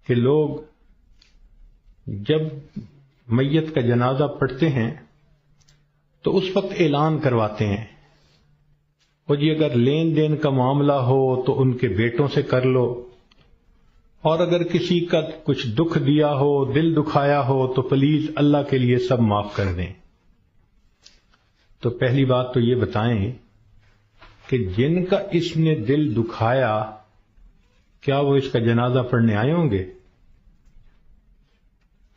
کہ لوگ جب میت کا جنازہ پڑھتے ہیں تو اس وقت اعلان کرواتے ہیں، اور جی اگر لین دین کا معاملہ ہو تو ان کے بیٹوں سے کر لو، اور اگر کسی کا کچھ دکھ دیا ہو، دل دکھایا ہو تو پلیز اللہ کے لیے سب معاف کر دیں. تو پہلی بات تو یہ بتائیں کہ جن کا اس نے دل دکھایا کیا وہ اس کا جنازہ پڑھنے آئے ہوں گے؟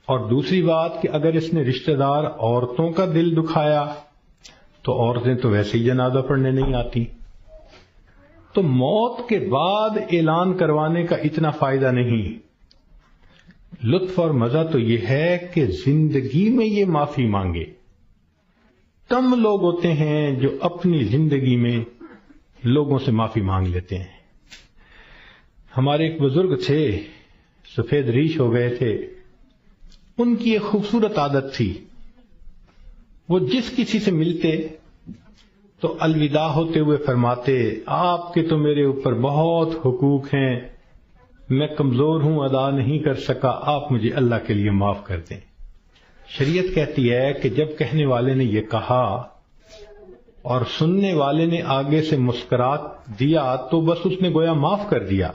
اور دوسری بات کہ اگر اس نے رشتہ دار عورتوں کا دل دکھایا تو عورتیں تو ویسے ہی جنازہ پڑھنے نہیں آتی. تو موت کے بعد اعلان کروانے کا اتنا فائدہ نہیں. لطف اور مزہ تو یہ ہے کہ زندگی میں یہ معافی مانگے. کم لوگ ہوتے ہیں جو اپنی زندگی میں لوگوں سے معافی مانگ لیتے ہیں. ہمارے ایک بزرگ تھے، سفید ریش ہو گئے تھے. ان کی ایک خوبصورت عادت تھی، وہ جس کسی سے ملتے تو الوداع ہوتے ہوئے فرماتے، آپ کے تو میرے اوپر بہت حقوق ہیں، میں کمزور ہوں، ادا نہیں کر سکا، آپ مجھے اللہ کے لیے معاف کر دیں. شریعت کہتی ہے کہ جب کہنے والے نے یہ کہا اور سننے والے نے آگے سے مسکرات دیا تو بس اس نے گویا معاف کر دیا.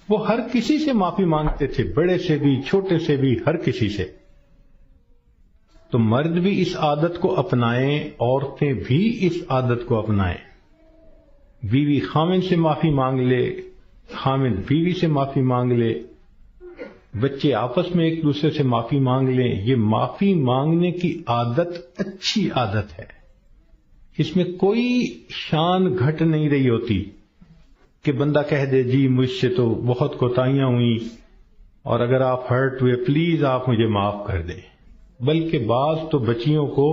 وہ ہر کسی سے معافی مانگتے تھے، بڑے سے بھی، چھوٹے سے بھی، ہر کسی سے. تو مرد بھی اس عادت کو اپنائیں، عورتیں بھی اس عادت کو اپنائیں. بیوی خاوند سے معافی مانگ لے، خاوند بیوی سے معافی مانگ لے، بچے آپس میں ایک دوسرے سے معافی مانگ لیں. یہ معافی مانگنے کی عادت اچھی عادت ہے. اس میں کوئی شان گھٹ نہیں رہی ہوتی کہ بندہ کہہ دے جی مجھ سے تو بہت کوتاہیاں ہوئیں اور اگر آپ ہرٹ ہوئے پلیز آپ مجھے معاف کر دیں. بلکہ بعض تو بچیوں کو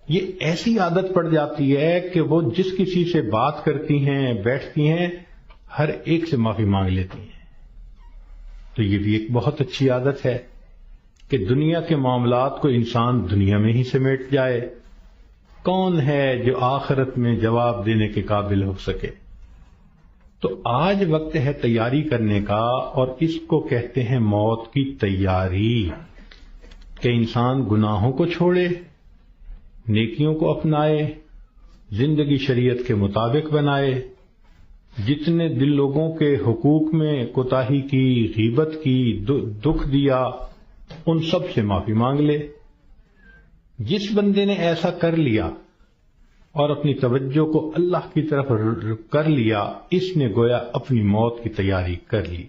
یہ ایسی عادت پڑ جاتی ہے کہ وہ جس کسی سے بات کرتی ہیں، بیٹھتی ہیں، ہر ایک سے معافی مانگ لیتی ہیں. تو یہ بھی ایک بہت اچھی عادت ہے کہ دنیا کے معاملات کو انسان دنیا میں ہی سمیٹ جائے. کون ہے جو آخرت میں جواب دینے کے قابل ہو سکے؟ تو آج وقت ہے تیاری کرنے کا، اور اس کو کہتے ہیں موت کی تیاری، کہ انسان گناہوں کو چھوڑے، نیکیوں کو اپنائے، زندگی شریعت کے مطابق بنائے. جتنے دل لوگوں کے حقوق میں کوتاہی کی، غیبت کی، دکھ دیا، ان سب سے معافی مانگ لے. جس بندے نے ایسا کر لیا اور اپنی توجہ کو اللہ کی طرف کر لیا، اس نے گویا اپنی موت کی تیاری کر لی.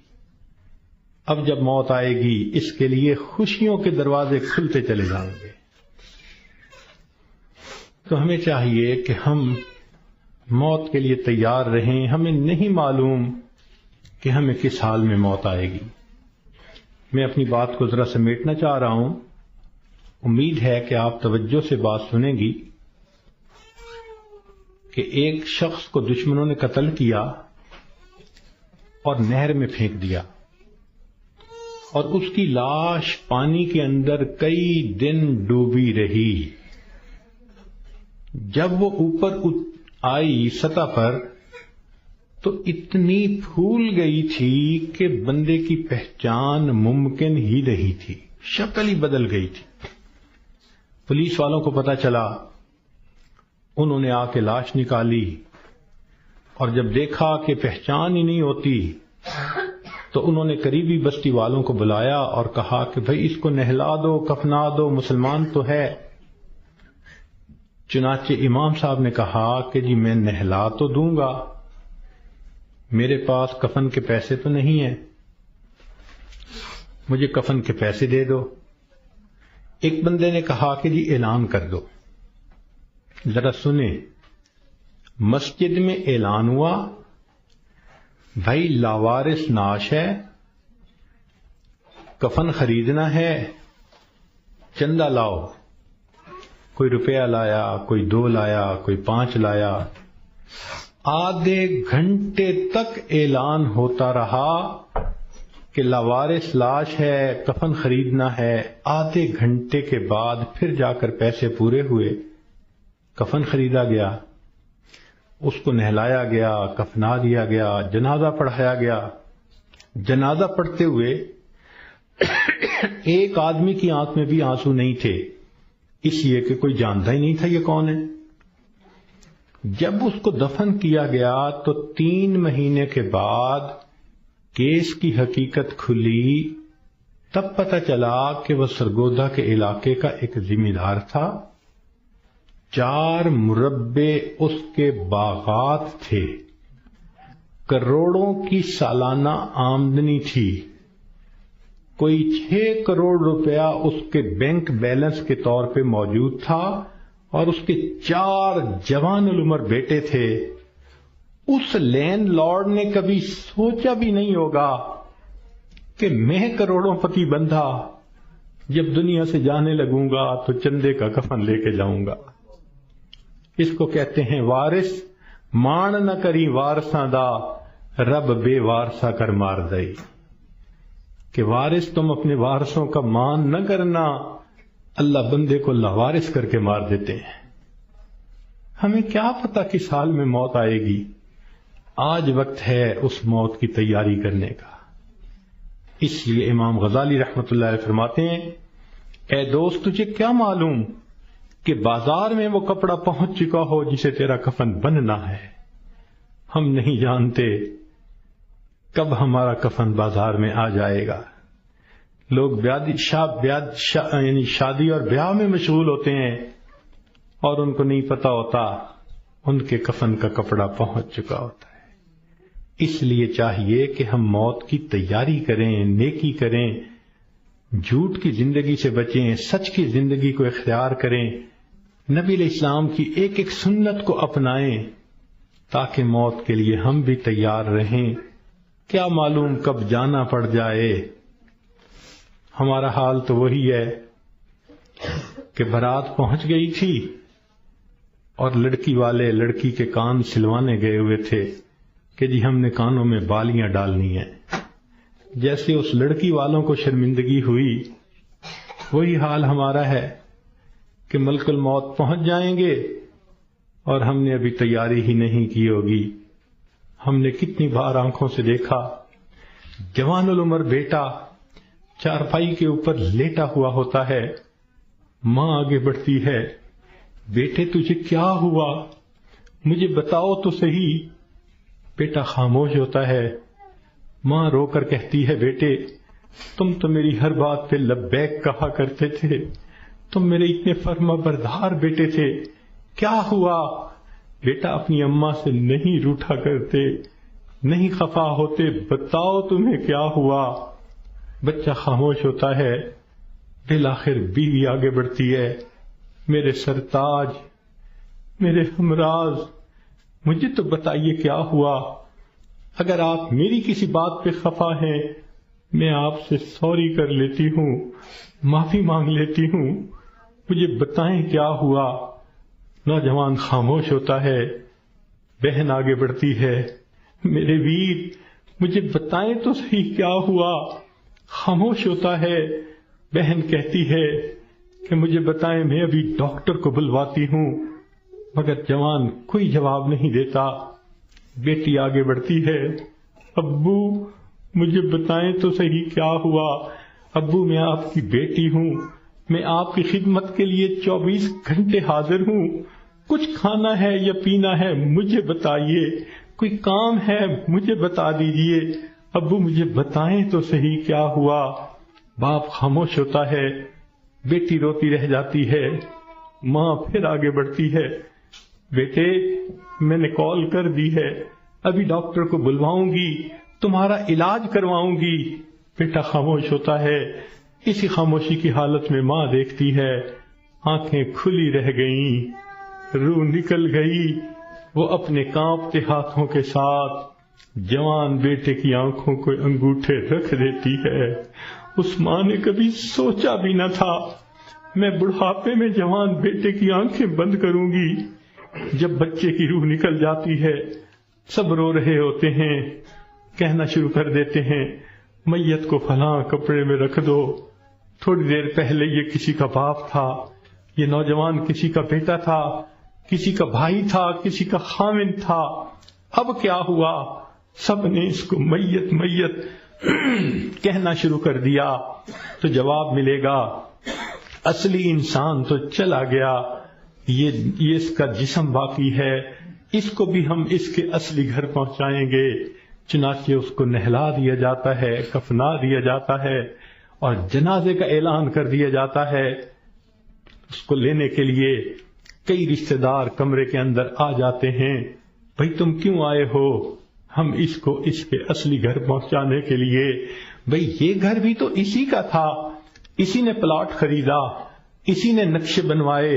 اب جب موت آئے گی اس کے لیے خوشیوں کے دروازے کھلتے چلے جائیں گے. تو ہمیں چاہیے کہ ہم موت کے لیے تیار رہیں. ہمیں نہیں معلوم کہ ہمیں کس حال میں موت آئے گی. میں اپنی بات کو ذرا سمیٹنا چاہ رہا ہوں. امید ہے کہ آپ توجہ سے بات سنیں گی. کہ ایک شخص کو دشمنوں نے قتل کیا اور نہر میں پھینک دیا، اور اس کی لاش پانی کے اندر کئی دن ڈوبی رہی. جب وہ اوپر آئی سطح پر تو اتنی پھول گئی تھی کہ بندے کی پہچان ممکن ہی نہیں تھی، شکل ہی بدل گئی تھی. پولیس والوں کو پتہ چلا، انہوں نے آ کے لاش نکالی، اور جب دیکھا کہ پہچان ہی نہیں ہوتی تو انہوں نے قریبی بستی والوں کو بلایا اور کہا کہ بھئی اس کو نہلا دو، کفنا دو، مسلمان تو ہے. چنانچہ امام صاحب نے کہا کہ جی میں نہلا تو دوں گا، میرے پاس کفن کے پیسے تو نہیں ہیں، مجھے کفن کے پیسے دے دو. ایک بندے نے کہا کہ جی اعلان کر دو. ذرا سنیں، مسجد میں اعلان ہوا، بھائی لاوارث نعش ہے، کفن خریدنا ہے، چندہ لاؤ. کوئی روپیہ لایا، کوئی 2 لایا، کوئی 5 لایا. آدھے گھنٹے تک اعلان ہوتا رہا کہ لاوارث لاش ہے، کفن خریدنا ہے. آدھے گھنٹے کے بعد پھر جا کر پیسے پورے ہوئے، کفن خریدا گیا، اس کو نہلایا گیا، کفنا دیا گیا، جنازہ پڑھایا گیا. جنازہ پڑھتے ہوئے ایک آدمی کی آنکھ میں بھی آنسو نہیں تھے، اس لیے کہ کوئی جانتا ہی نہیں تھا یہ کون ہے. جب اس کو دفن کیا گیا تو 3 مہینے کے بعد کیس کی حقیقت کھلی. تب پتہ چلا کہ وہ سرگودا کے علاقے کا ایک ذمہ دار تھا. 4 مربع اس کے باغات تھے، کروڑوں کی سالانہ آمدنی تھی. کوئی 6 کروڑ روپیہ اس کے بینک بیلنس کے طور پہ موجود تھا اور اس کے 4 جوان العمر بیٹے تھے، اس لینڈ لارڈ نے کبھی سوچا بھی نہیں ہوگا کہ میں کروڑوں پتی بندھا جب دنیا سے جانے لگوں گا تو چندے کا کفن لے کے جاؤں گا۔ اس کو کہتے ہیں وارث مان نہ کری وارثاں دا، رب بے وارثا کر مار دئی، کہ وارث تم اپنے وارثوں کا مان نہ کرنا، اللہ بندے کو لاوارث کر کے مار دیتے ہیں۔ ہمیں کیا پتا کس حال میں موت آئے گی، آج وقت ہے اس موت کی تیاری کرنے کا۔ اس لیے امام غزالی رحمۃ اللہ علیہ فرماتے ہیں، اے دوست تجھے کیا معلوم کہ بازار میں وہ کپڑا پہنچ چکا ہو جسے تیرا کفن بننا ہے، ہم نہیں جانتے کب ہمارا کفن بازار میں آ جائے گا۔ لوگ یعنی شادی اور بیاہ میں مشغول ہوتے ہیں اور ان کو نہیں پتا ہوتا ان کے کفن کا کپڑا پہنچ چکا ہوتا ہے۔ اس لیے چاہیے کہ ہم موت کی تیاری کریں، نیکی کریں، جھوٹ کی زندگی سے بچیں، سچ کی زندگی کو اختیار کریں، نبی علیہ السلام کی ایک ایک سنت کو اپنائیں تاکہ موت کے لیے ہم بھی تیار رہیں۔ کیا معلوم کب جانا پڑ جائے۔ ہمارا حال تو وہی ہے کہ بارات پہنچ گئی تھی اور لڑکی والے لڑکی کے کان سلوانے گئے ہوئے تھے کہ جی ہم نے کانوں میں بالیاں ڈالنی ہیں۔ جیسے اس لڑکی والوں کو شرمندگی ہوئی، وہی حال ہمارا ہے کہ ملک الموت پہنچ جائیں گے اور ہم نے ابھی تیاری ہی نہیں کی ہوگی۔ ہم نے کتنی بار آنکھوں سے دیکھا جوان العمر بیٹا چارپائی کے اوپر لیٹا ہوا ہوتا ہے، ماں آگے بڑھتی ہے، بیٹے تجھے کیا ہوا، مجھے بتاؤ تو صحیح۔ بیٹا خاموش ہوتا ہے، ماں رو کر کہتی ہے بیٹے تم تو میری ہر بات پہ لبیک کہا کرتے تھے، تم میرے اتنے فرما بردار بیٹے تھے، کیا ہوا؟ بیٹا اپنی اماں سے نہیں روٹھا کرتے، نہیں خفا ہوتے، بتاؤ تمہیں کیا ہوا۔ بچہ خاموش ہوتا ہے، بالآخر بیوی آگے بڑھتی ہے، میرے سرتاج، میرے ہمراز، مجھے تو بتائیے کیا ہوا، اگر آپ میری کسی بات پہ خفا ہیں میں آپ سے سوری کر لیتی ہوں، معافی مانگ لیتی ہوں، مجھے بتائیں کیا ہوا۔ نوجوان خاموش ہوتا ہے، بہن آگے بڑھتی ہے، میرے ویر مجھے بتائیں تو صحیح کیا ہوا۔ خاموش ہوتا ہے، بہن کہتی ہے کہ مجھے بتائیں، میں ابھی ڈاکٹر کو بلواتی ہوں، مگر جوان کوئی جواب نہیں دیتا۔ بیٹی آگے بڑھتی ہے، ابو مجھے بتائیں تو صحیح کیا ہوا، ابو میں آپ کی بیٹی ہوں، میں آپ کی خدمت کے لیے 24 گھنٹے حاضر ہوں، کچھ کھانا ہے یا پینا ہے مجھے بتائیے، کوئی کام ہے مجھے بتا دیجئے، ابو مجھے بتائیں تو صحیح کیا ہوا۔ باپ خاموش ہوتا ہے، بیٹی روتی رہ جاتی ہے، ماں پھر آگے بڑھتی ہے، بیٹے میں نے کال کر دی ہے، ابھی ڈاکٹر کو بلواؤں گی، تمہارا علاج کرواؤں گی۔ بیٹا خاموش ہوتا ہے، اسی خاموشی کی حالت میں ماں دیکھتی ہے، آنکھیں کھلی رہ گئیں، روح نکل گئی، وہ اپنے کانپتے ہاتھوں کے ساتھ جوان بیٹے کی آنکھوں کو انگوٹھے رکھ دیتی ہے۔ اس ماں نے کبھی سوچا بھی نہ تھا میں بڑھاپے میں جوان بیٹے کی آنکھیں بند کروں گی۔ جب بچے کی روح نکل جاتی ہے، سب رو رہے ہوتے ہیں، کہنا شروع کر دیتے ہیں میت کو فلاں کپڑے میں رکھ دو، تھوڑی دیر پہلے یہ کسی کا باپ تھا، یہ نوجوان کسی کا بیٹا تھا، کسی کا بھائی تھا، کسی کا خاوند تھا، اب کیا ہوا؟ سب نے اس کو میت میت کہنا شروع کر دیا تو جواب ملے گا اصلی انسان تو چلا گیا، یہ اس کا جسم باقی ہے، اس کو بھی ہم اس کے اصلی گھر پہنچائیں گے۔ چنانچہ اس کو نہلا دیا جاتا ہے، کفنا دیا جاتا ہے اور جنازے کا اعلان کر دیا جاتا ہے۔ اس کو لینے کے لیے کئی رشتہ دار کمرے کے اندر آ جاتے ہیں، بھئی تم کیوں آئے ہو؟ ہم اس کو اس کے اصلی گھر پہنچانے کے لیے، بھئی یہ گھر بھی تو اسی کا تھا، اسی نے پلاٹ خریدا، اسی نے نقشے بنوائے،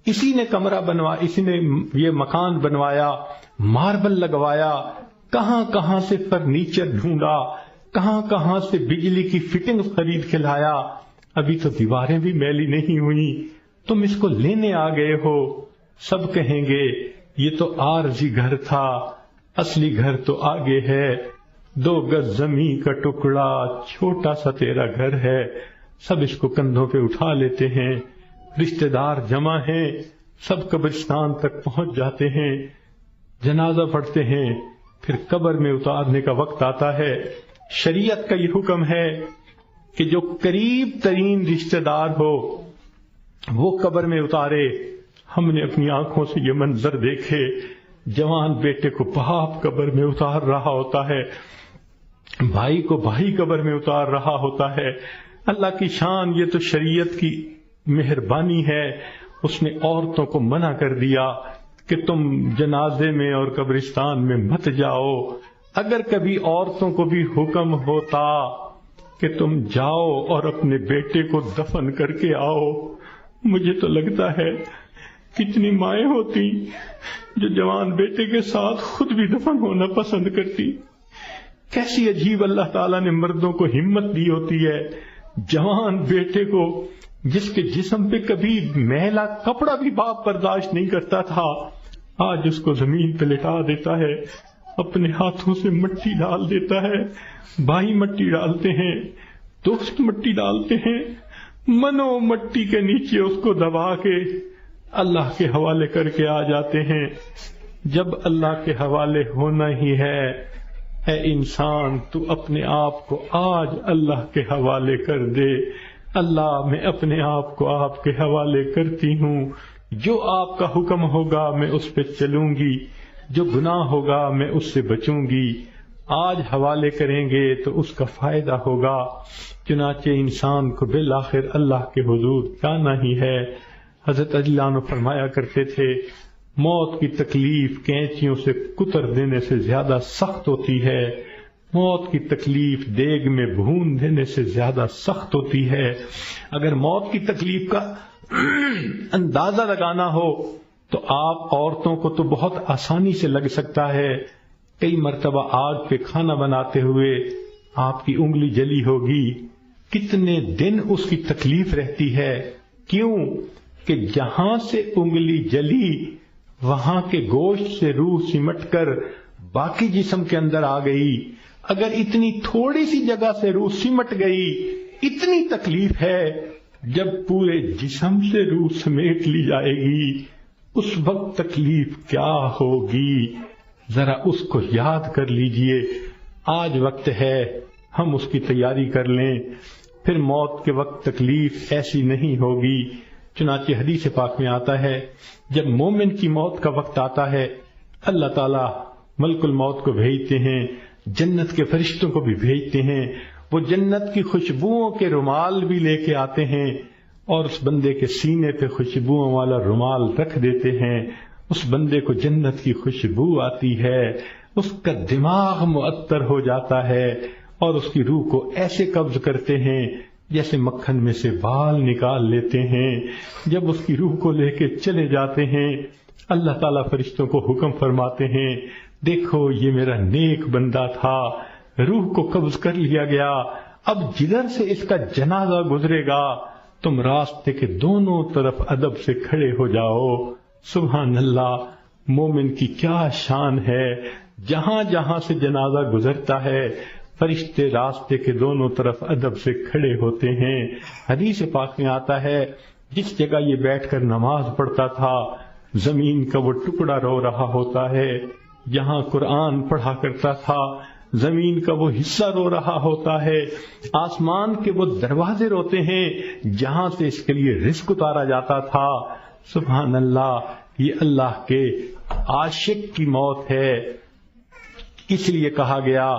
اسی نے کمرہ بنوایا، اسی نے یہ مکان بنوایا، ماربل لگوایا، کہاں کہاں سے فرنیچر ڈھونڈا، کہاں کہاں سے بجلی کی فٹنگ خرید کے لایا، ابھی تو دیواریں بھی میلی نہیں ہوئی، تم اس کو لینے آ گئے ہو۔ سب کہیں گے یہ تو عارضی گھر تھا، اصلی گھر تو آگے ہے، 2 گز زمین کا ٹکڑا، چھوٹا سا تیرا گھر ہے۔ سب اس کو کندھوں پہ اٹھا لیتے ہیں، رشتہ دار جمع ہیں، سب قبرستان تک پہنچ جاتے ہیں، جنازہ پڑھتے ہیں، پھر قبر میں اتارنے کا وقت آتا ہے۔ شریعت کا یہ حکم ہے کہ جو قریب ترین رشتہ دار ہو وہ قبر میں اتارے۔ ہم نے اپنی آنکھوں سے یہ منظر دیکھے، جوان بیٹے کو باپ قبر میں اتار رہا ہوتا ہے، بھائی کو بھائی قبر میں اتار رہا ہوتا ہے۔ اللہ کی شان، یہ تو شریعت کی مہربانی ہے، اس نے عورتوں کو منع کر دیا کہ تم جنازے میں اور قبرستان میں مت جاؤ۔ اگر کبھی عورتوں کو بھی حکم ہوتا کہ تم جاؤ اور اپنے بیٹے کو دفن کر کے آؤ، مجھے تو لگتا ہے کتنی مائیں ہوتی جو جوان بیٹے کے ساتھ خود بھی دفن ہونا پسند کرتی۔ کیسی عجیب اللہ تعالیٰ نے مردوں کو ہمت دی ہوتی ہے، جوان بیٹے کو جس کے جسم پہ کبھی میلا کپڑا بھی باپ برداشت نہیں کرتا تھا، آج اس کو زمین پہ لٹا دیتا ہے، اپنے ہاتھوں سے مٹی ڈال دیتا ہے، بھائی مٹی ڈالتے ہیں، دوست مٹی ڈالتے ہیں، منو مٹی کے نیچے اس کو دبا کے اللہ کے حوالے کر کے آ جاتے ہیں۔ جب اللہ کے حوالے ہونا ہی ہے، اے انسان تو اپنے آپ کو آج اللہ کے حوالے کر دے۔ اللہ، میں اپنے آپ کو آپ کے حوالے کرتی ہوں، جو آپ کا حکم ہوگا میں اس پہ چلوں گی، جو گناہ ہوگا میں اس سے بچوں گی۔ آج حوالے کریں گے تو اس کا فائدہ ہوگا۔ چنانچہ انسان کو بالآخر اللہ کے حضور جانا ہی ہے۔ حضرت علی اللہ عنہ فرمایا کرتے تھے، موت کی تکلیف کینچیوں سے کتر دینے سے زیادہ سخت ہوتی ہے، موت کی تکلیف دیگ میں بھون دینے سے زیادہ سخت ہوتی ہے۔ اگر موت کی تکلیف کا اندازہ لگانا ہو تو آپ عورتوں کو تو بہت آسانی سے لگ سکتا ہے۔ کئی مرتبہ آگ پہ کھانا بناتے ہوئے آپ کی انگلی جلی ہوگی، کتنے دن اس کی تکلیف رہتی ہے۔ کیوں کہ جہاں سے انگلی جلی وہاں کے گوشت سے روح سمٹ کر باقی جسم کے اندر آ گئی۔ اگر اتنی تھوڑی سی جگہ سے روح سمٹ گئی، اتنی تکلیف ہے۔ جب پورے جسم سے روح سمیٹ لی جائے گی، اس وقت تکلیف کیا ہوگی، ذرا اس کو یاد کر لیجئے۔ آج وقت ہے ہم اس کی تیاری کر لیں، پھر موت کے وقت تکلیف ایسی نہیں ہوگی۔ چنانچہ حدیث پاک میں آتا ہے، جب مومن کی موت کا وقت آتا ہے، اللہ تعالیٰ ملک الموت کو بھیجتے ہیں، جنت کے فرشتوں کو بھی بھیجتے ہیں، وہ جنت کی خوشبوؤں کے رومال بھی لے کے آتے ہیں اور اس بندے کے سینے پہ خوشبوؤں والا رومال رکھ دیتے ہیں۔ اس بندے کو جنت کی خوشبو آتی ہے، اس کا دماغ معطر ہو جاتا ہے اور اس کی روح کو ایسے قبض کرتے ہیں جیسے مکھن میں سے بال نکال لیتے ہیں۔ جب اس کی روح کو لے کے چلے جاتے ہیں، اللہ تعالیٰ فرشتوں کو حکم فرماتے ہیں، دیکھو یہ میرا نیک بندہ تھا، روح کو قبض کر لیا گیا، اب جدھر سے اس کا جنازہ گزرے گا تم راستے کے دونوں طرف ادب سے کھڑے ہو جاؤ۔ سبحان اللہ، مومن کی کیا شان ہے، جہاں جہاں سے جنازہ گزرتا ہے فرشتے راستے کے دونوں طرف ادب سے کھڑے ہوتے ہیں۔ حدیث پاک میں آتا ہے، جس جگہ یہ بیٹھ کر نماز پڑھتا تھا زمین کا وہ ٹکڑا رو رہا ہوتا ہے، جہاں قرآن پڑھا کرتا تھا زمین کا وہ حصہ رو رہا ہوتا ہے، آسمان کے وہ دروازے روتے ہیں جہاں سے اس کے لیے رزق اتارا جاتا تھا۔ سبحان اللہ، یہ اللہ کے عاشق کی موت ہے۔ اس لیے کہا گیا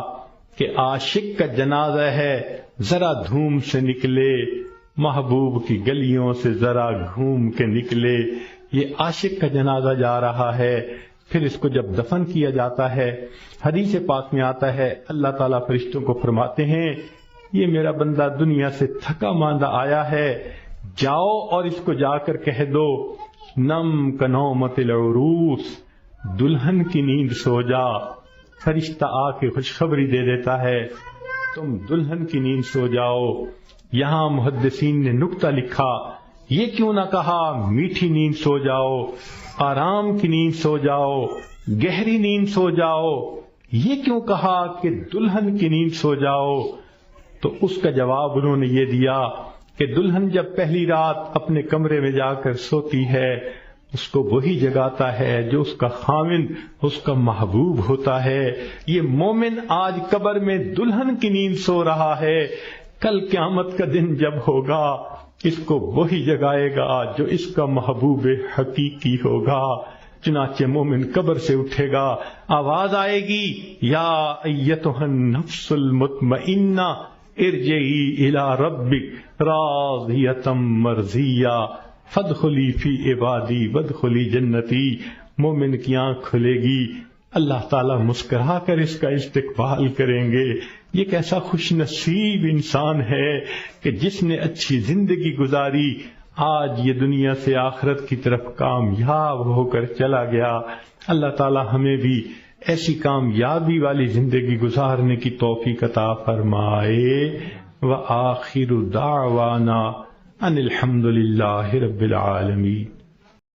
کہ عاشق کا جنازہ ہے، ذرا دھوم سے نکلے، محبوب کی گلیوں سے ذرا گھوم کے نکلے۔ یہ عاشق کا جنازہ جا رہا ہے، پھر اس کو جب دفن کیا جاتا ہے، حدیث پاک میں آتا ہے اللہ تعالیٰ فرشتوں کو فرماتے ہیں یہ میرا بندہ دنیا سے تھکا ماندہ آیا ہے، جاؤ اور اس کو جا کر کہہ دو نم کنومت العروس، دلہن کی نیند سو جا۔ فرشتہ آ کے خوشخبری دے دیتا ہے تم دلہن کی نیند سو جاؤ۔ یہاں محدثین نے نکتہ لکھا، یہ کیوں نہ کہا میٹھی نیند سو جاؤ، آرام کی نیند سو جاؤ، گہری نیند سو جاؤ، یہ کیوں کہا کہ دلہن کی نیند سو جاؤ؟ تو اس کا جواب انہوں نے یہ دیا کہ دلہن جب پہلی رات اپنے کمرے میں جا کر سوتی ہے اس کو وہی جگاتا ہے جو اس کا خاوند، اس کا محبوب ہوتا ہے۔ یہ مومن آج قبر میں دلہن کی نیند سو رہا ہے، کل قیامت کا دن جب ہوگا اس کو وہی جگائے گا جو اس کا محبوب حقیقی ہوگا۔ چنانچہ مومن قبر سے اٹھے گا، آواز آئے گی یا ایتھا النفس المطمئنہ ارجعی الی ربک راضیۃ مرضیہ فادخلی فی عبادی وادخلی جنتی۔ مومن کی آنکھ کھلے گی، اللہ تعالیٰ مسکرا کر اس کا استقبال کریں گے۔ یہ کیسا خوش نصیب انسان ہے کہ جس نے اچھی زندگی گزاری، آج یہ دنیا سے آخرت کی طرف کامیاب ہو کر چلا گیا۔ اللہ تعالیٰ ہمیں بھی ایسی کامیابی والی زندگی گزارنے کی توفیق عطا فرمائے۔ وآخر دعوانا ان الحمد للہ رب العالمین۔